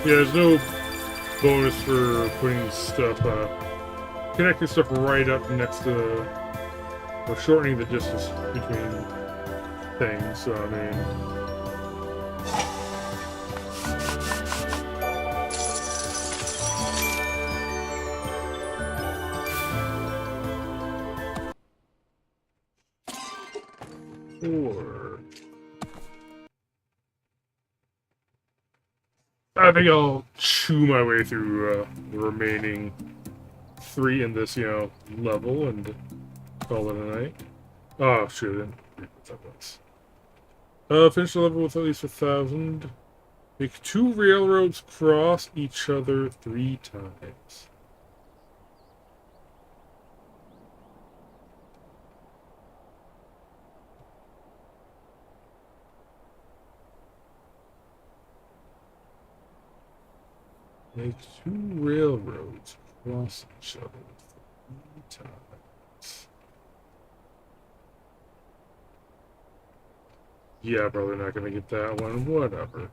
A: Yeah, there's no bonus for putting stuff, connecting stuff right up next to, or shortening the distance between things. So I mean. Or I think I'll chew my way through the remaining 3 in this, level and call it a night. Oh, shoot, I didn't read what that was. Finish the level with at least 1,000. Make 2 railroads cross each other 3 times. Make 2 railroads cross each other 3 times. Yeah, probably not gonna get that one. Whatever.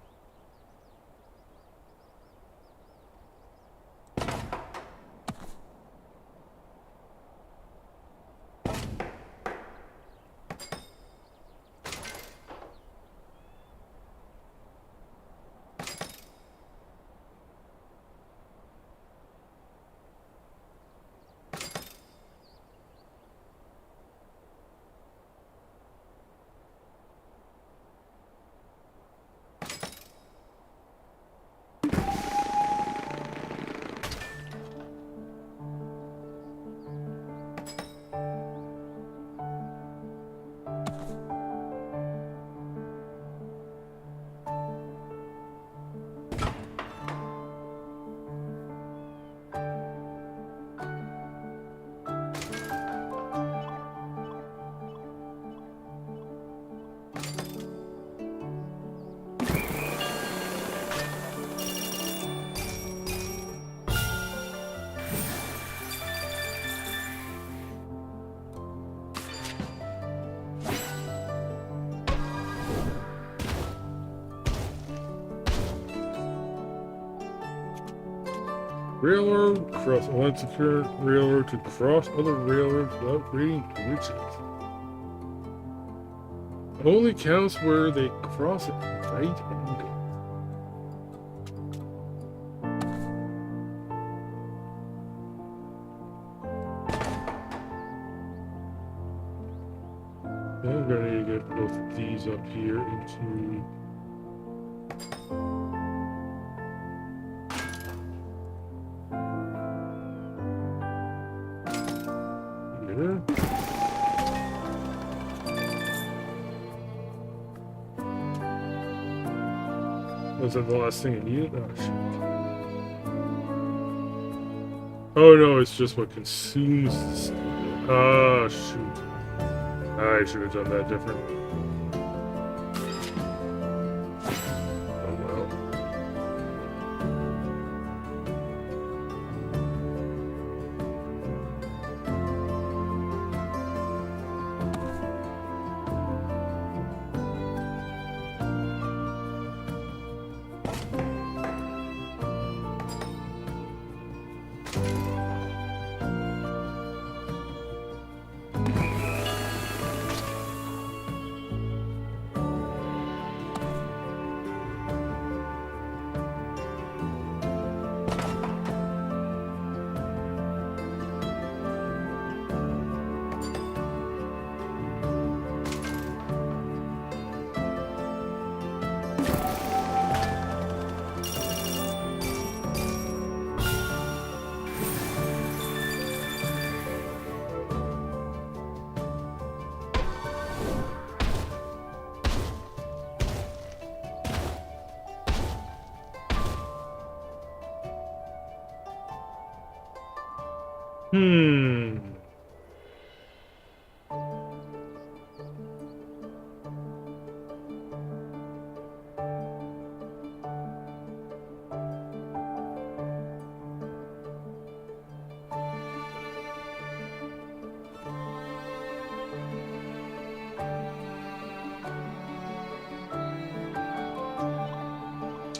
A: Railroad cross. One secure railroad to cross other railroads without creating bridges. Only counts where they cross at right angle. I'm gonna need to get both of these up here into. Here. Was that the last thing I needed? Oh, shoot. Oh no, it's just what consumes the steel. Oh, shoot. I should have done that different. Oh well.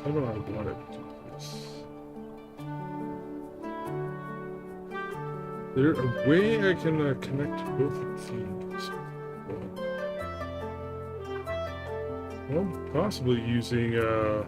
A: How do I want it to do There a way I can connect both of these? Well, possibly using yeah.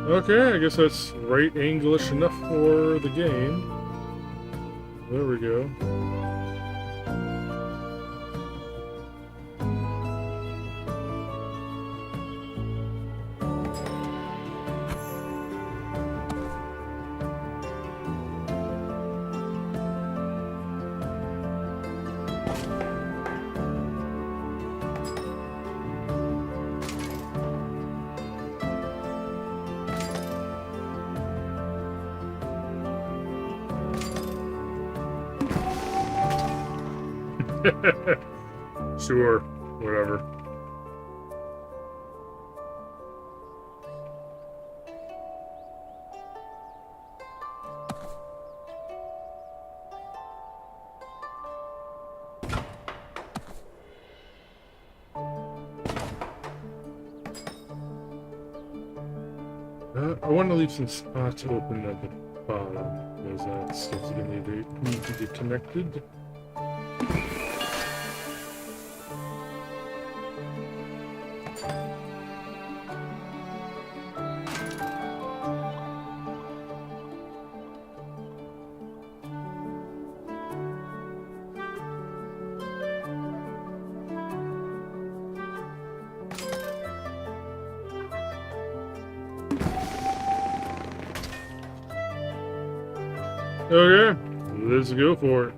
A: Okay, I guess that's right angle-ish enough for the game. There we go. Sure, whatever. I want to leave some spots open at the bottom because that stuff's going to need to get connected. Okay, let's go for it.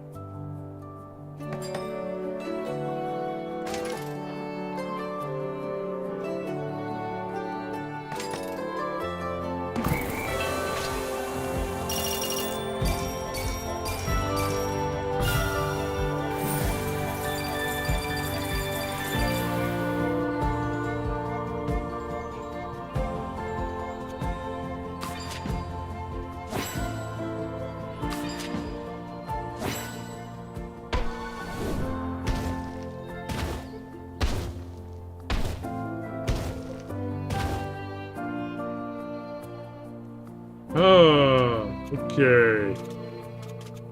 A: Oh, okay.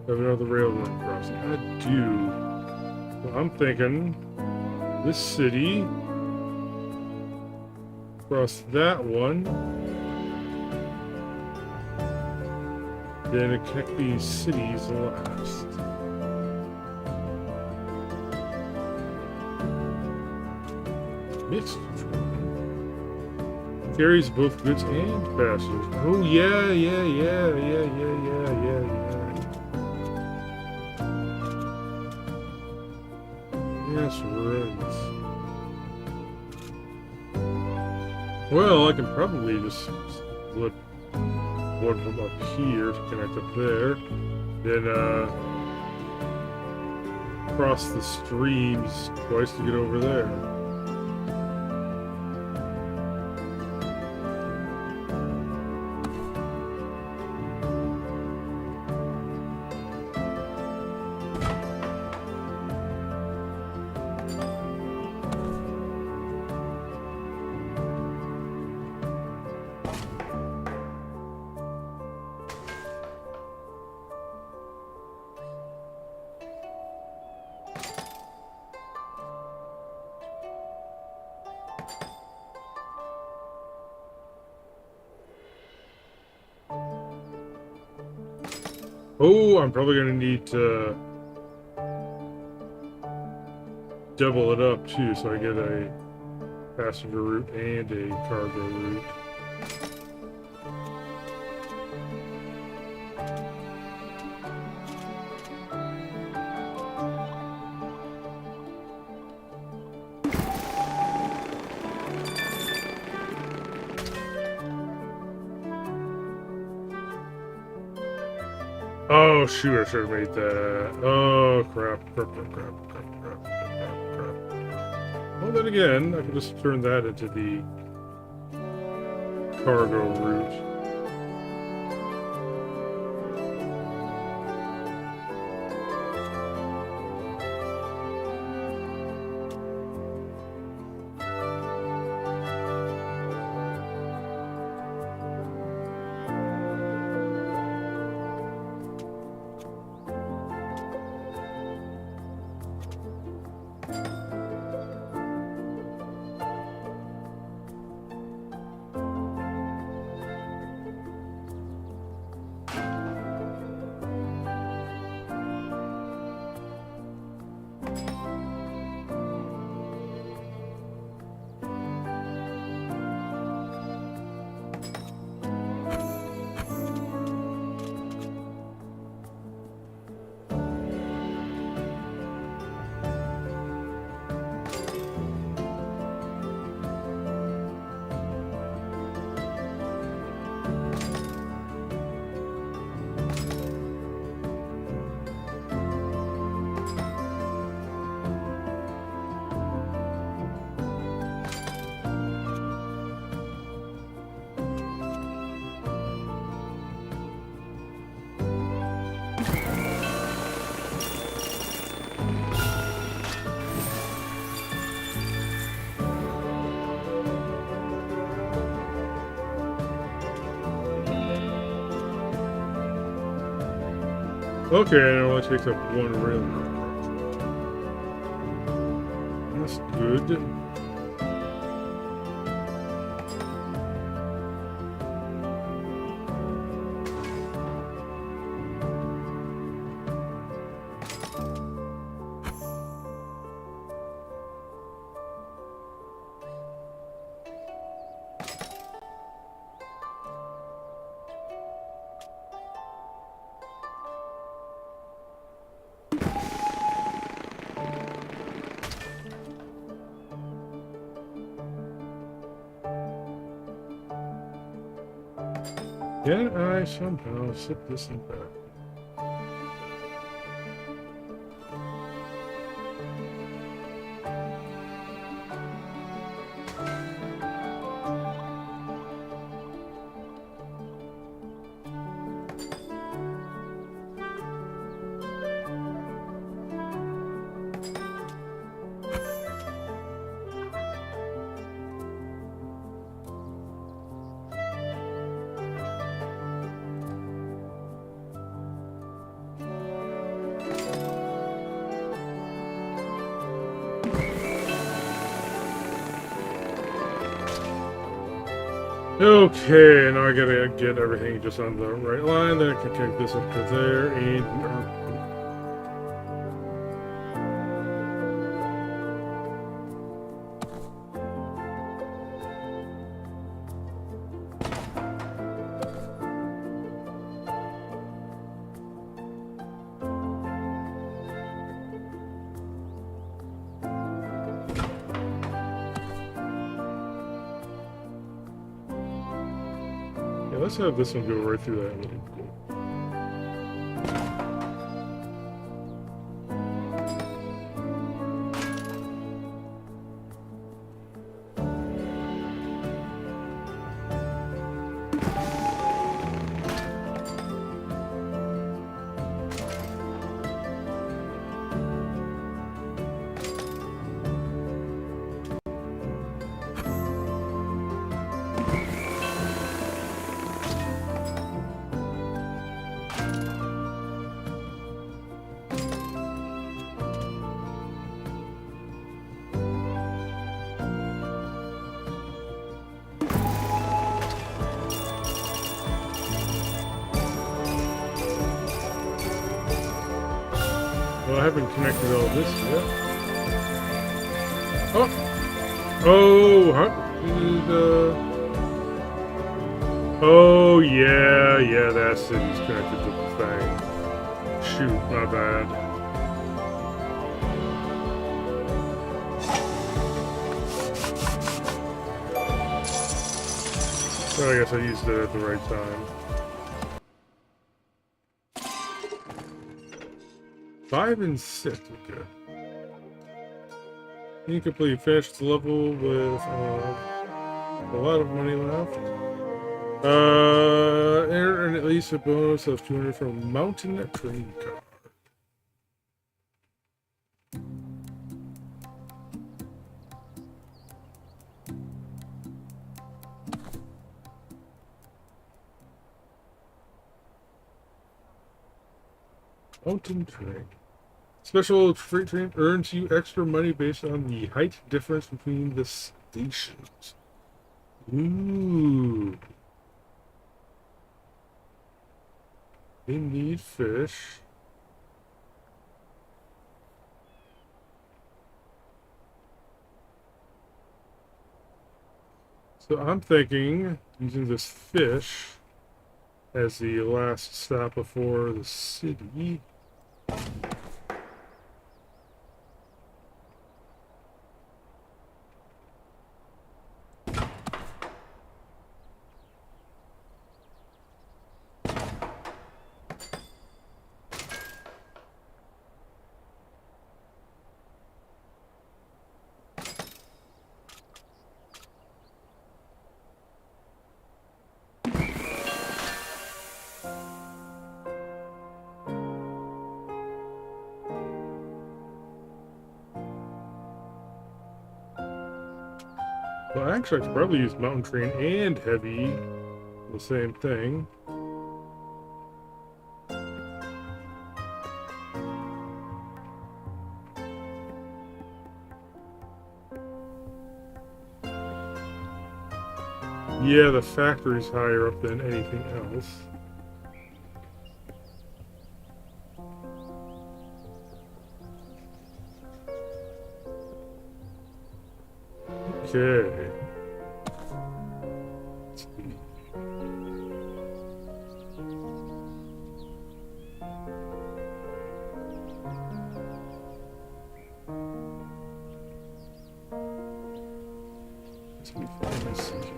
A: Have another railroad crossing. I do. Well, I'm thinking this city across that one. Then connect these cities last. Mixed train. Carries both goods and passengers. Oh yeah. That's right. Well, I can probably just split one from up here to connect up there. Then cross the streams twice to get over there. Oh, I'm probably gonna need to double it up too, so I get a passenger route and a cargo route. Oh shoot, I should have made that. Oh crap. Well then again, I can just turn that into the cargo route. Okay, and it only takes up one rail. That's good. Can I somehow sit this in back? Okay, now I gotta get everything just on the right line, then I can take this up to there, and we are good. Yeah, let's have this one go right through that little pool. Well, I haven't connected all this yet. Oh! Oh, huh? Oh, yeah, yeah, that city's connected to the thing. Shoot, my bad. Oh, I guess I used it at the right time. 5 and 6, okay. Incomplete. Finished the level with a lot of money left. Earn at least a bonus of 200 from Mountain Train Car. Mountain Train. Special freight train earns you extra money based on the height difference between the stations. Ooh. They need fish. So I'm thinking using this fish as the last stop before the city. Well, actually, I could probably use mountain train and heavy, the same thing. Yeah, the factory's higher up than anything else. Okay. Let's see. Let's see if I can see here.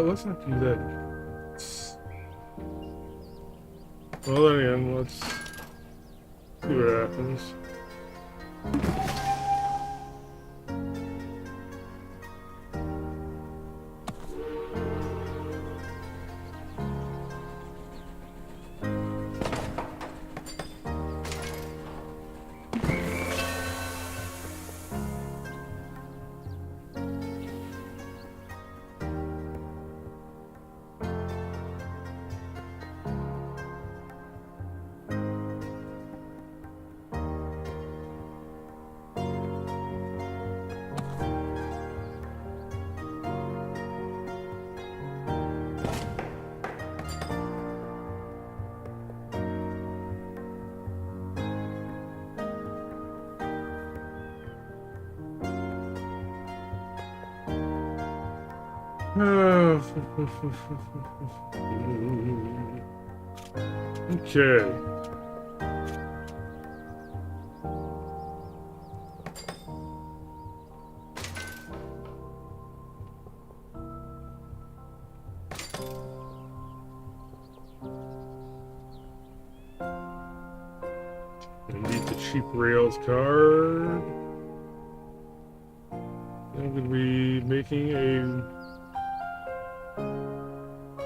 A: Let's not do that. Well, then again, let's see what happens. Okay. I need the cheap rails card. I'm going to be making a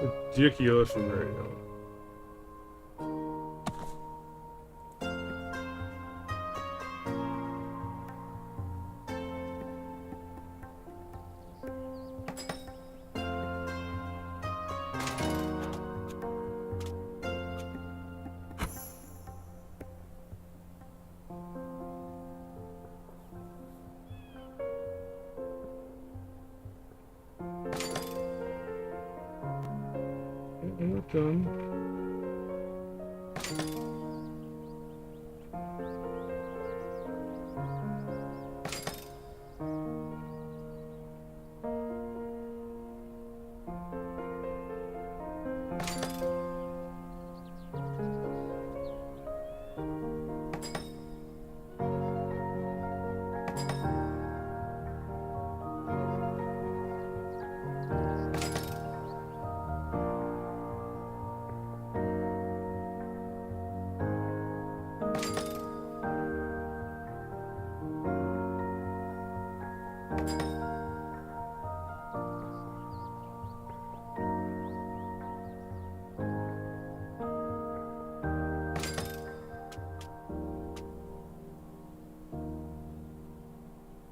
A: ridiculous rail. Getting it done.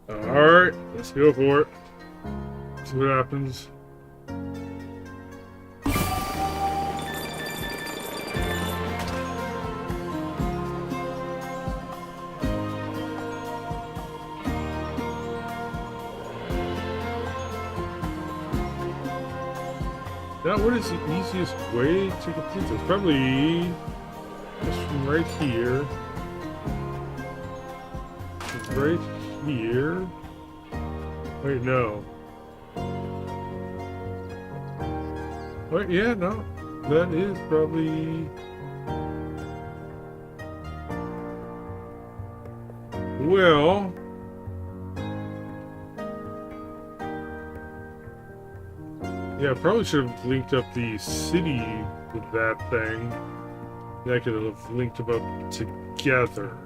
A: Alright, let's go for it. See what happens. Now, what is the easiest way to complete this? Probably just from right here. Right here. Wait, no. Wait, yeah, no. That is probably... Well... Yeah, I probably should have linked up the city with that thing. Yeah, I could have linked them up together.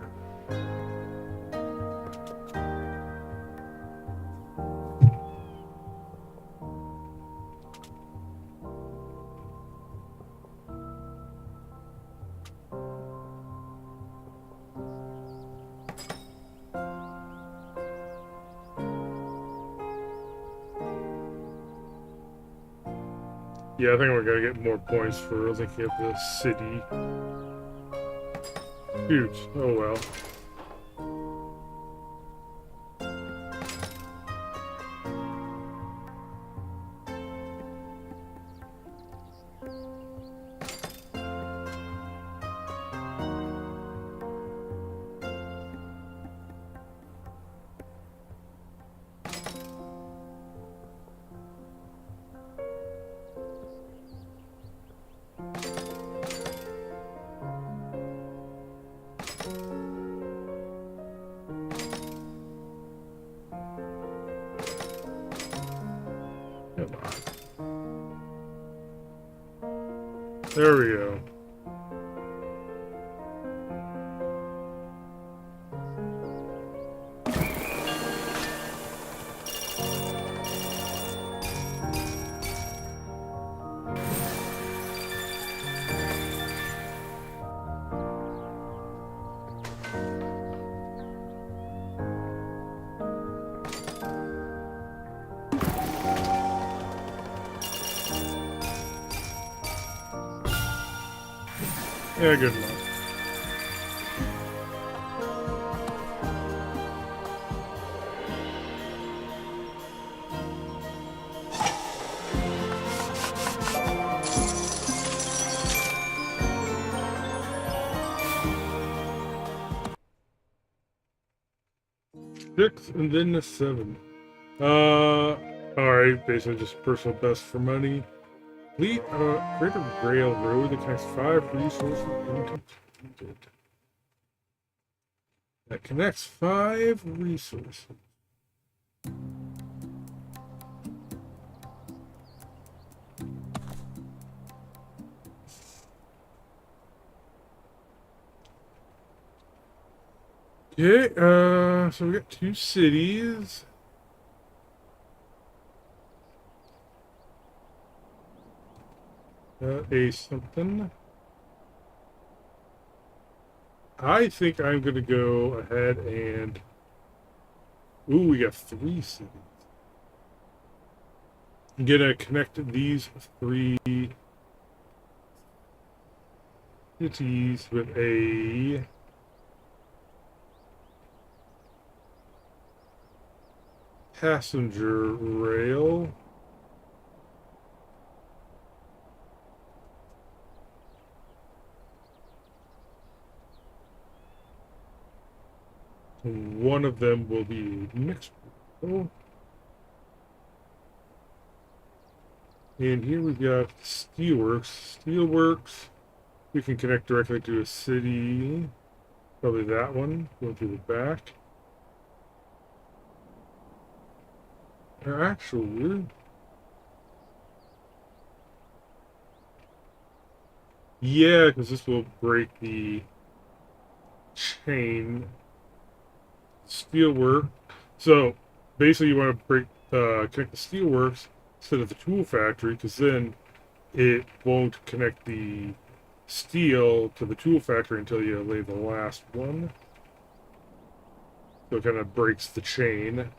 A: Yeah, I think we're gonna get more points for linking up the city. Huge. Oh well. Come on. There we go. Yeah, good luck. Six and then a 7. Alright, basically just personal best for money. Create a railroad that connects 5 resources into that connects 5 resources. Okay, so we got 2 cities. A something. I think I'm gonna go ahead and... Ooh, we got 3 cities. I'm gonna connect these 3 cities with a... passenger rail. And one of them will be mixed. And here we've got Steelworks. Steelworks, we can connect directly to a city. Probably that one, going through the back. Or actually, yeah, because this will break the chain steelwork. So basically, you want to connect the steelworks instead of the tool factory, because then it won't connect the steel to the tool factory until you lay the last one. So it kind of breaks the chain.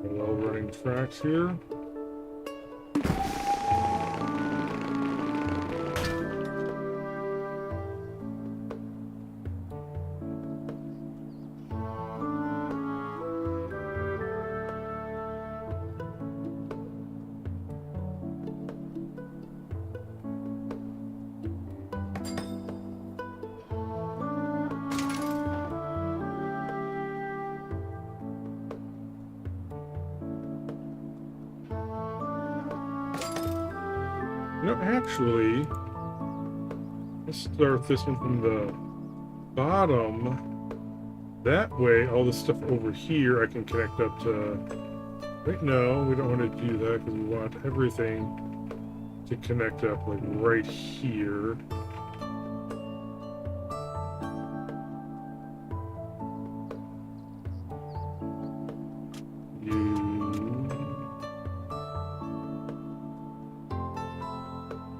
A: Well, running tracks here. You know, actually, let's start this one from the bottom. That way, all this stuff over here I can connect up to... Wait, no, we don't want to do that because we want everything to connect up, like, right here.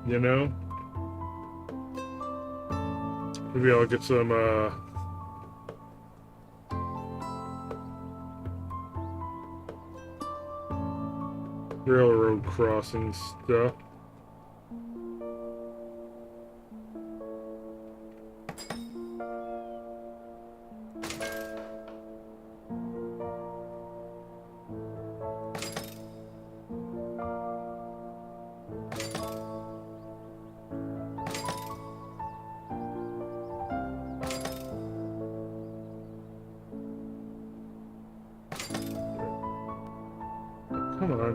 A: You know? Maybe I'll get some, railroad crossing stuff. Come on.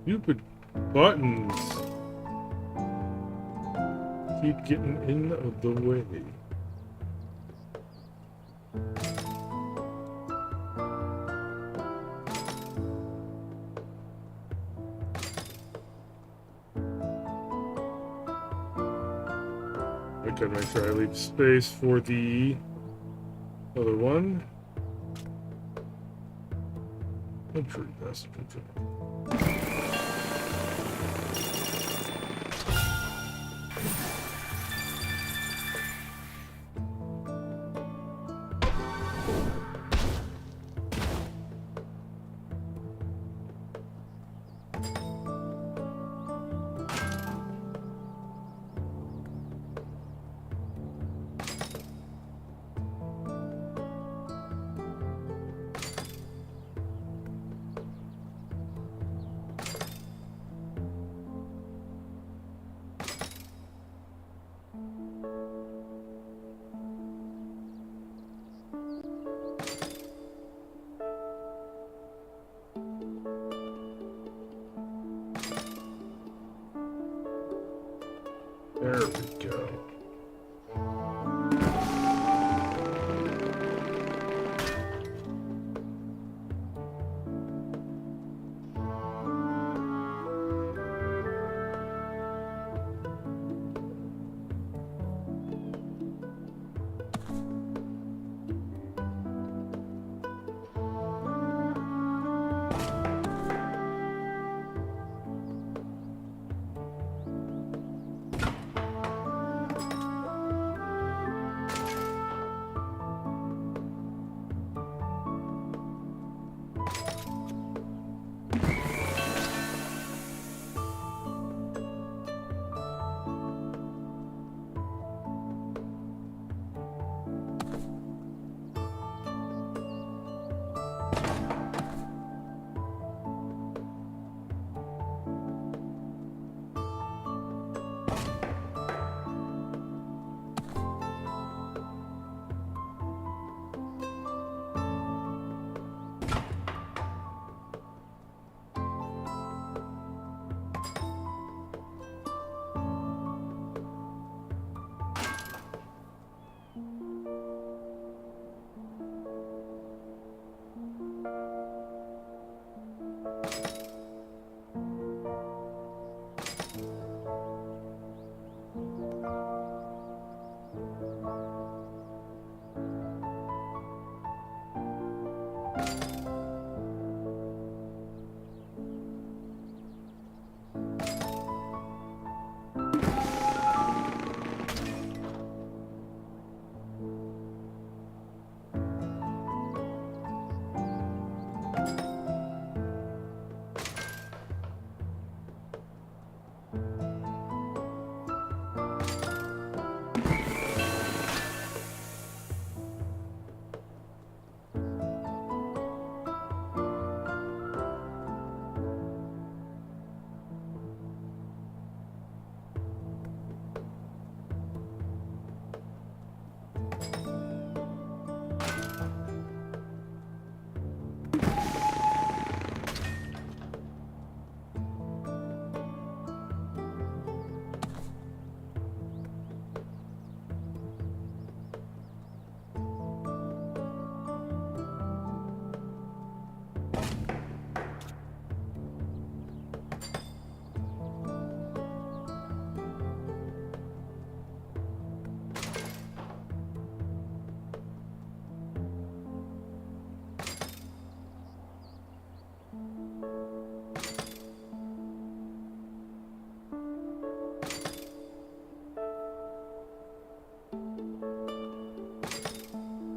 A: Stupid buttons. Keep getting in the way. I gotta make sure I leave space for the other one. Entry passenger.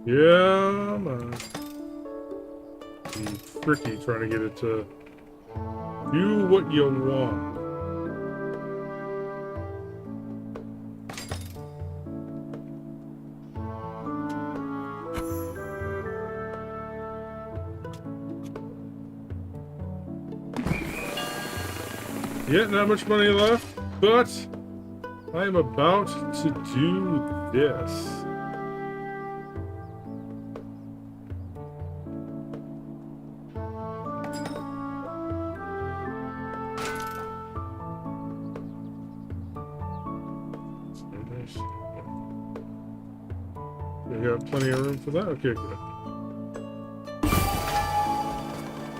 A: Yeah, man. Be tricky trying to get it to do what you want. Yeah, not much money left, but I am about to do this. We got plenty of room for that? Okay, good.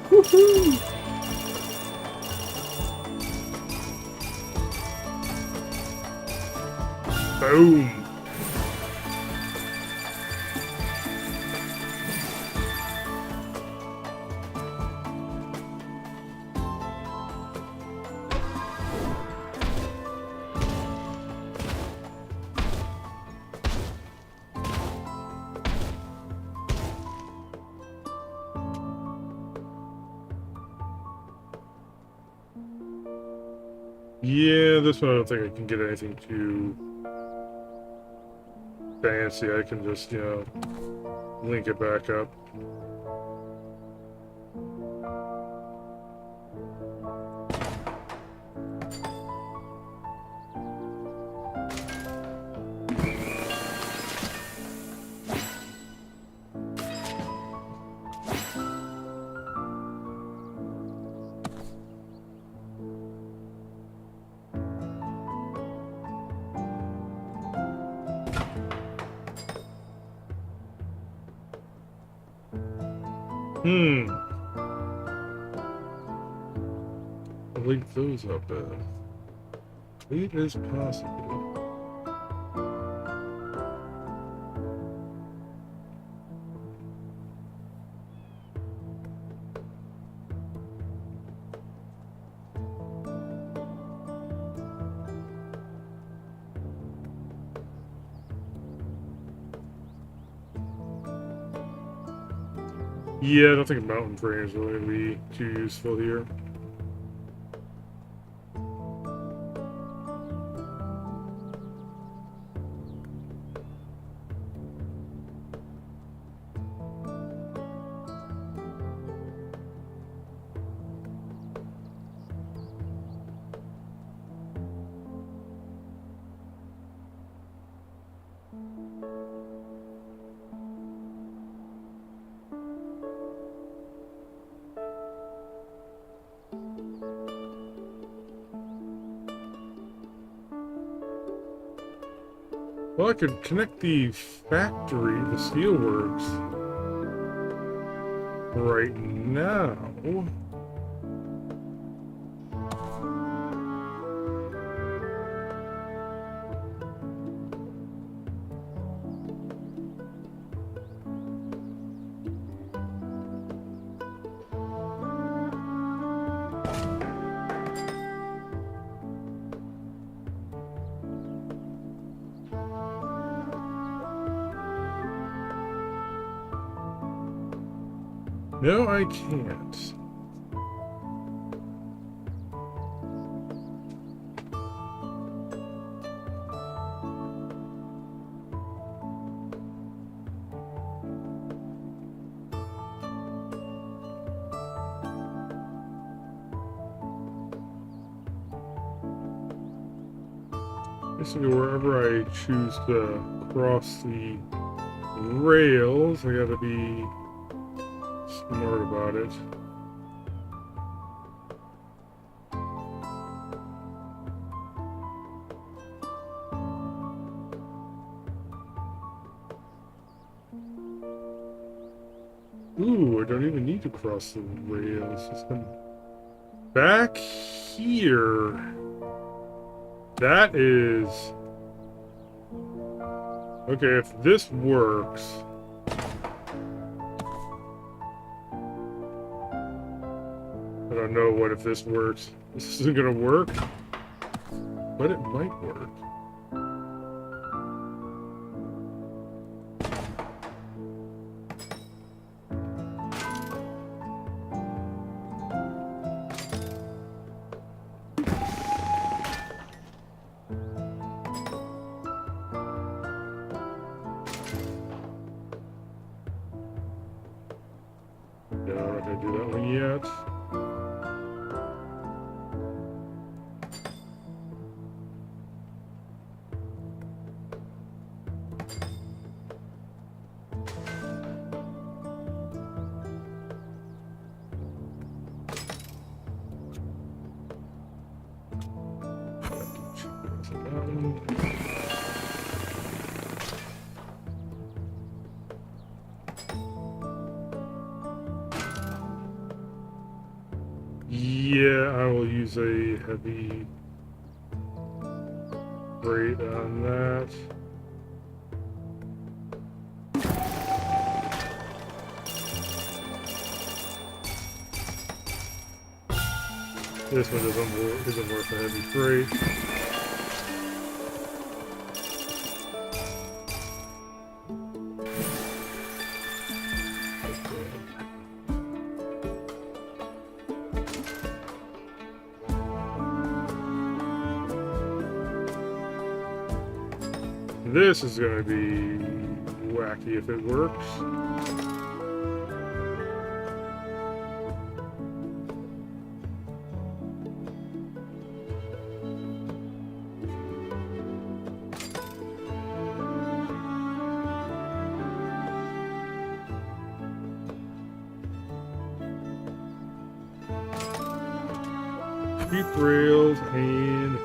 A: Woohoo! Boom! Yeah, this one I don't think I can get anything too fancy. I can just, you know, link it back up. I'll link those up then. It is possible. Yeah, I don't think a mountain train is really going to be too useful here. Well, I could connect the factory, the steelworks, right now. No, I can't. Basically, wherever I choose to cross the rails, I gotta be smart about it. Ooh, I don't even need to cross the rails. Just come back here. That is... Okay, if this works... I don't know what if this works. This isn't gonna work, but it might work. that. Yeah, I will use a heavy weight on that. This one isn't worth a heavy freight. This is going to be wacky if it works. Keep rails and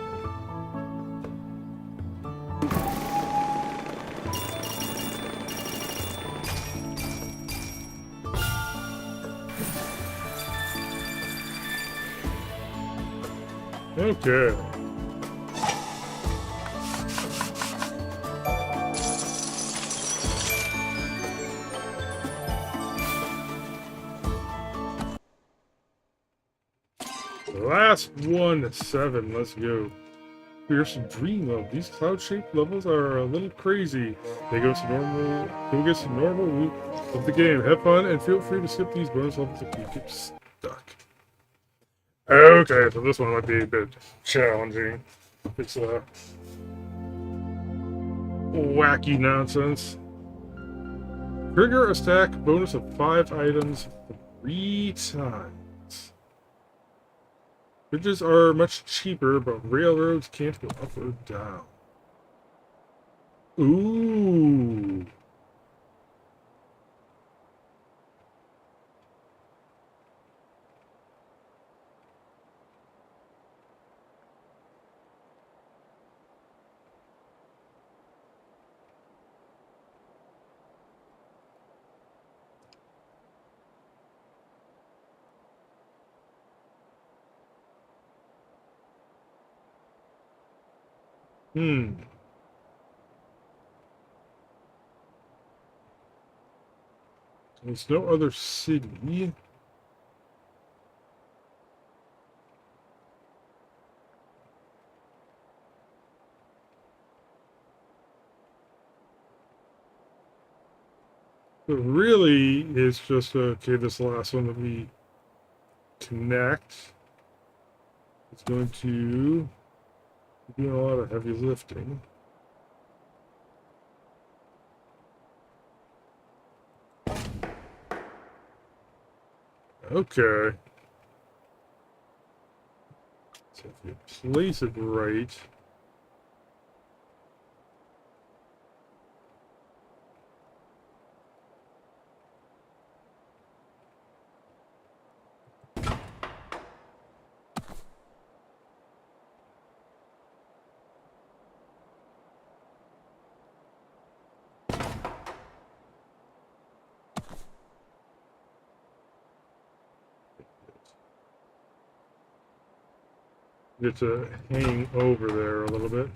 A: okay. Last one, 7. Let's go. Fierce dream of these cloud-shaped levels are a little crazy. They go against the normal route of the game. Have fun and feel free to skip these bonus levels if you get stuck. Okay, so this one might be a bit challenging. It's wacky nonsense. Trigger a stack bonus of 5 items 3 times. Bridges are much cheaper, but railroads can't go up or down. Ooh. There's no other city. But really, it's just, okay, this last one that we connect. It's going to be doing a lot of heavy lifting. Okay. So if you place it right. Get to hang over there a little bit.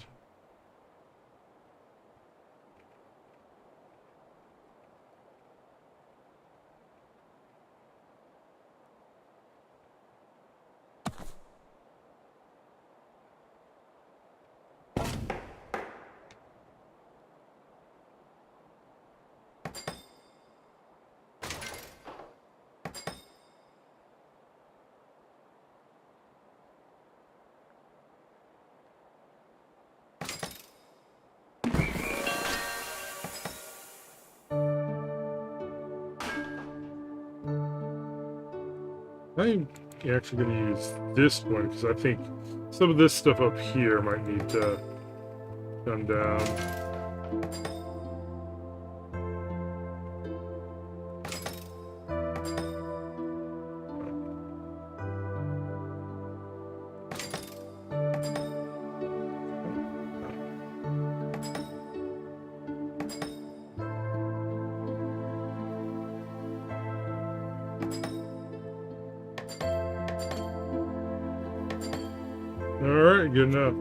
A: I'm actually going to use this one because I think some of this stuff up here might need to come down. Alright, good enough.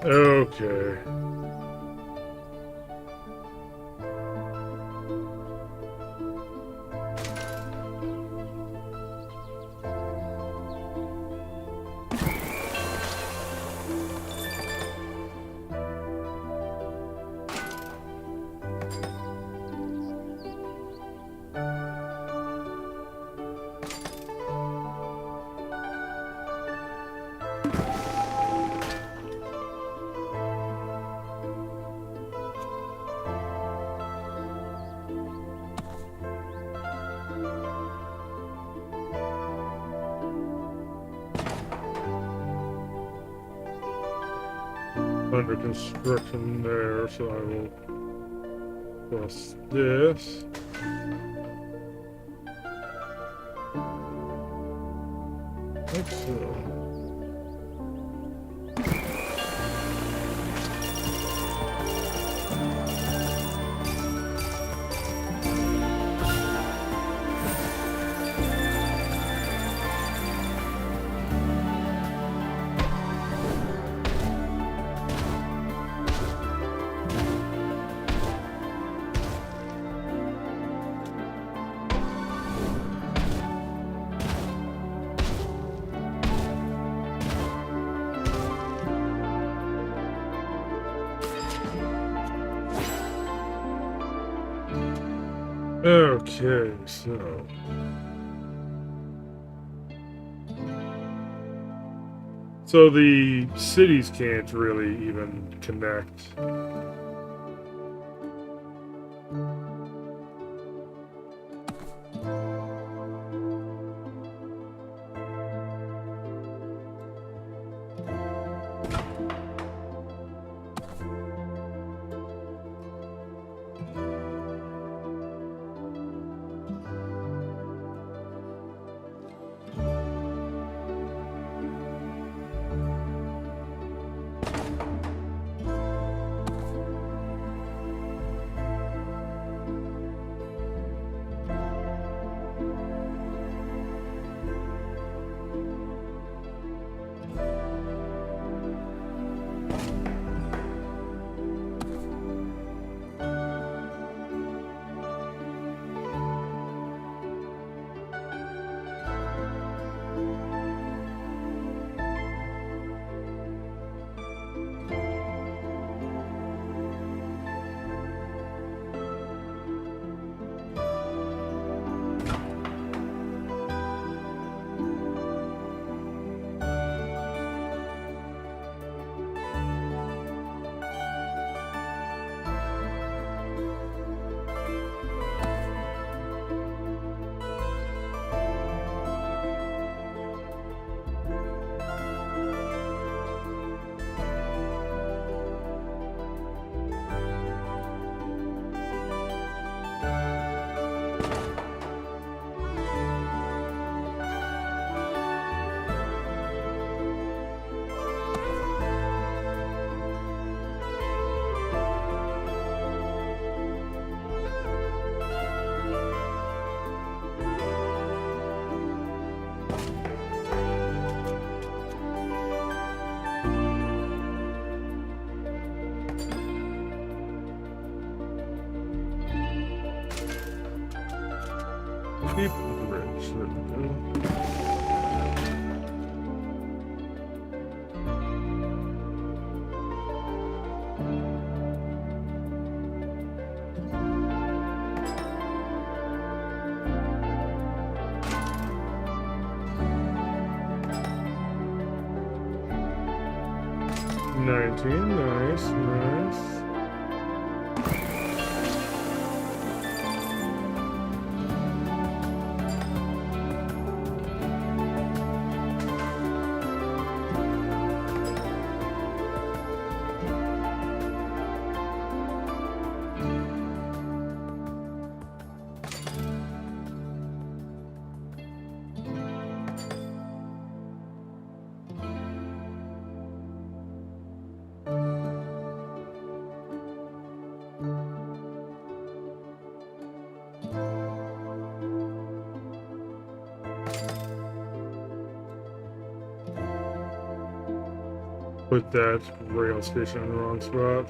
A: Okay. Under construction there, so I will cross this. Like so. Okay, so the cities can't really even connect. Keep the bridge. There we go. Nice, nice. Put that rail station in the wrong spot.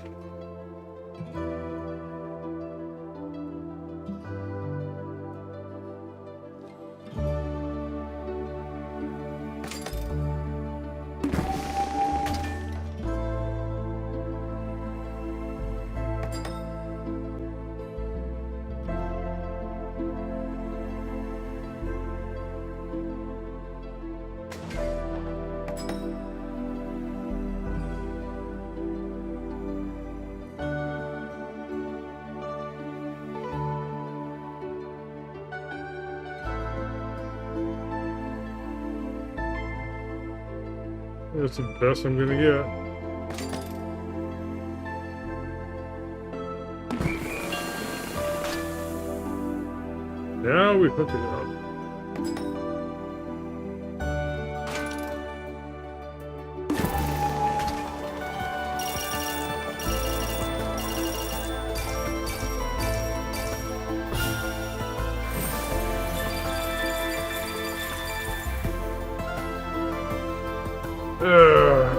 A: That's the best I'm gonna get. Now we hook it up.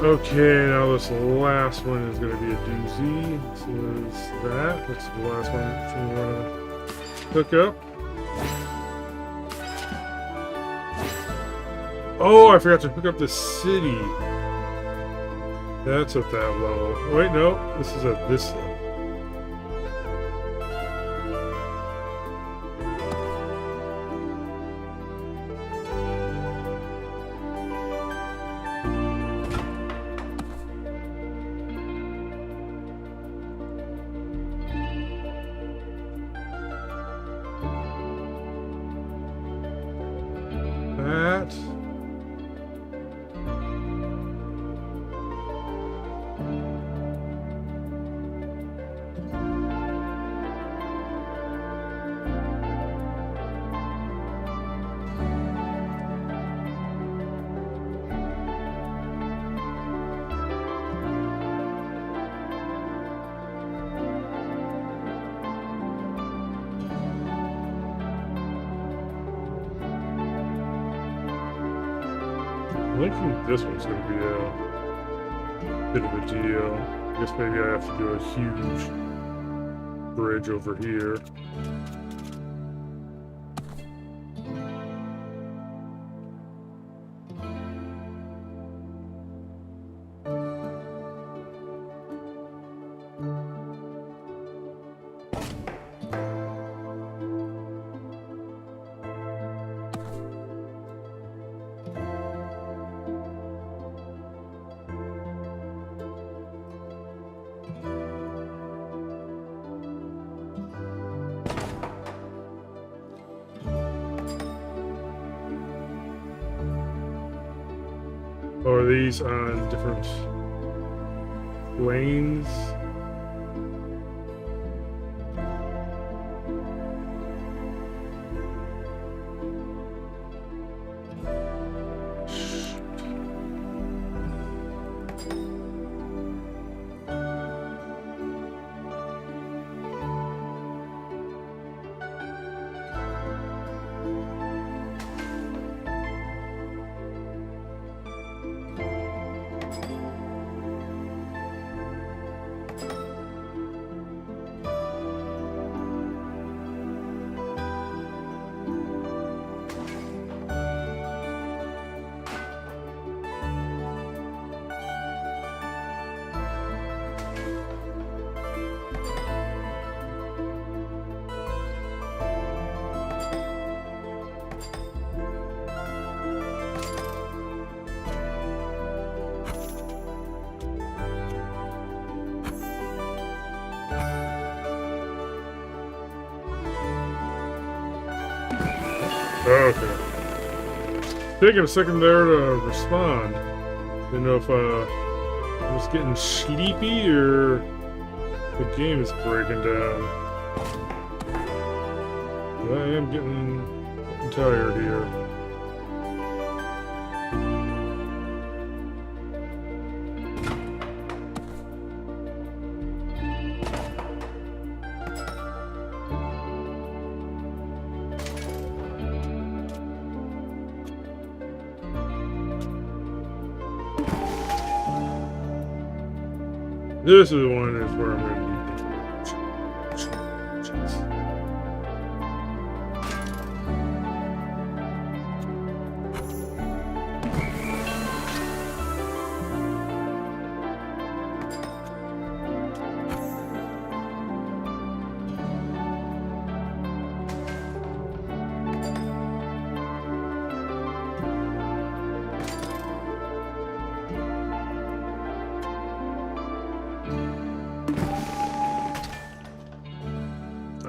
A: Okay, now this last one is going to be a doozy. So there's that. That's the last one we want to hook up. Oh, I forgot to hook up the city. That's at that level. Wait, no. This is at this level. That. I think this one's going to be a bit of a deal. I guess maybe I have to do a huge bridge over here. Or are these on different planes? Okay. Taking a second there to respond. Didn't know if I was getting sleepy or the game is breaking down. But I am getting tired here. This is one is where I'm going to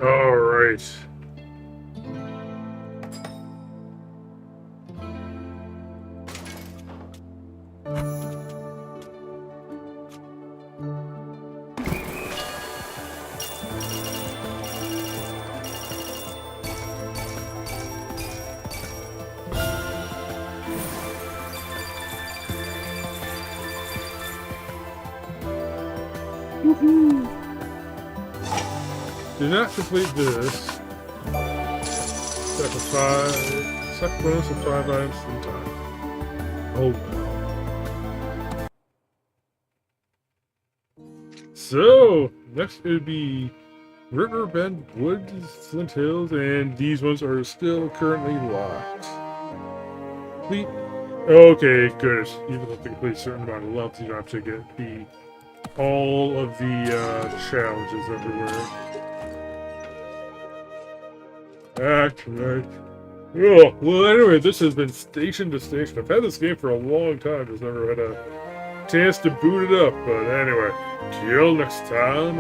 A: all right. Woohoo! Did not complete this. Second bonus of 5 items in time. Oh wow. So, next it would be Riverbend Woods, Flint Hills, and these ones are still currently locked. Complete. Okay, good. You don't have to complete a certain amount of levels, you don't have to get all of the challenges everywhere. Right. Oh, well, anyway, this has been Station to Station. I've had this game for a long time, just never had a chance to boot it up. But anyway, till next time.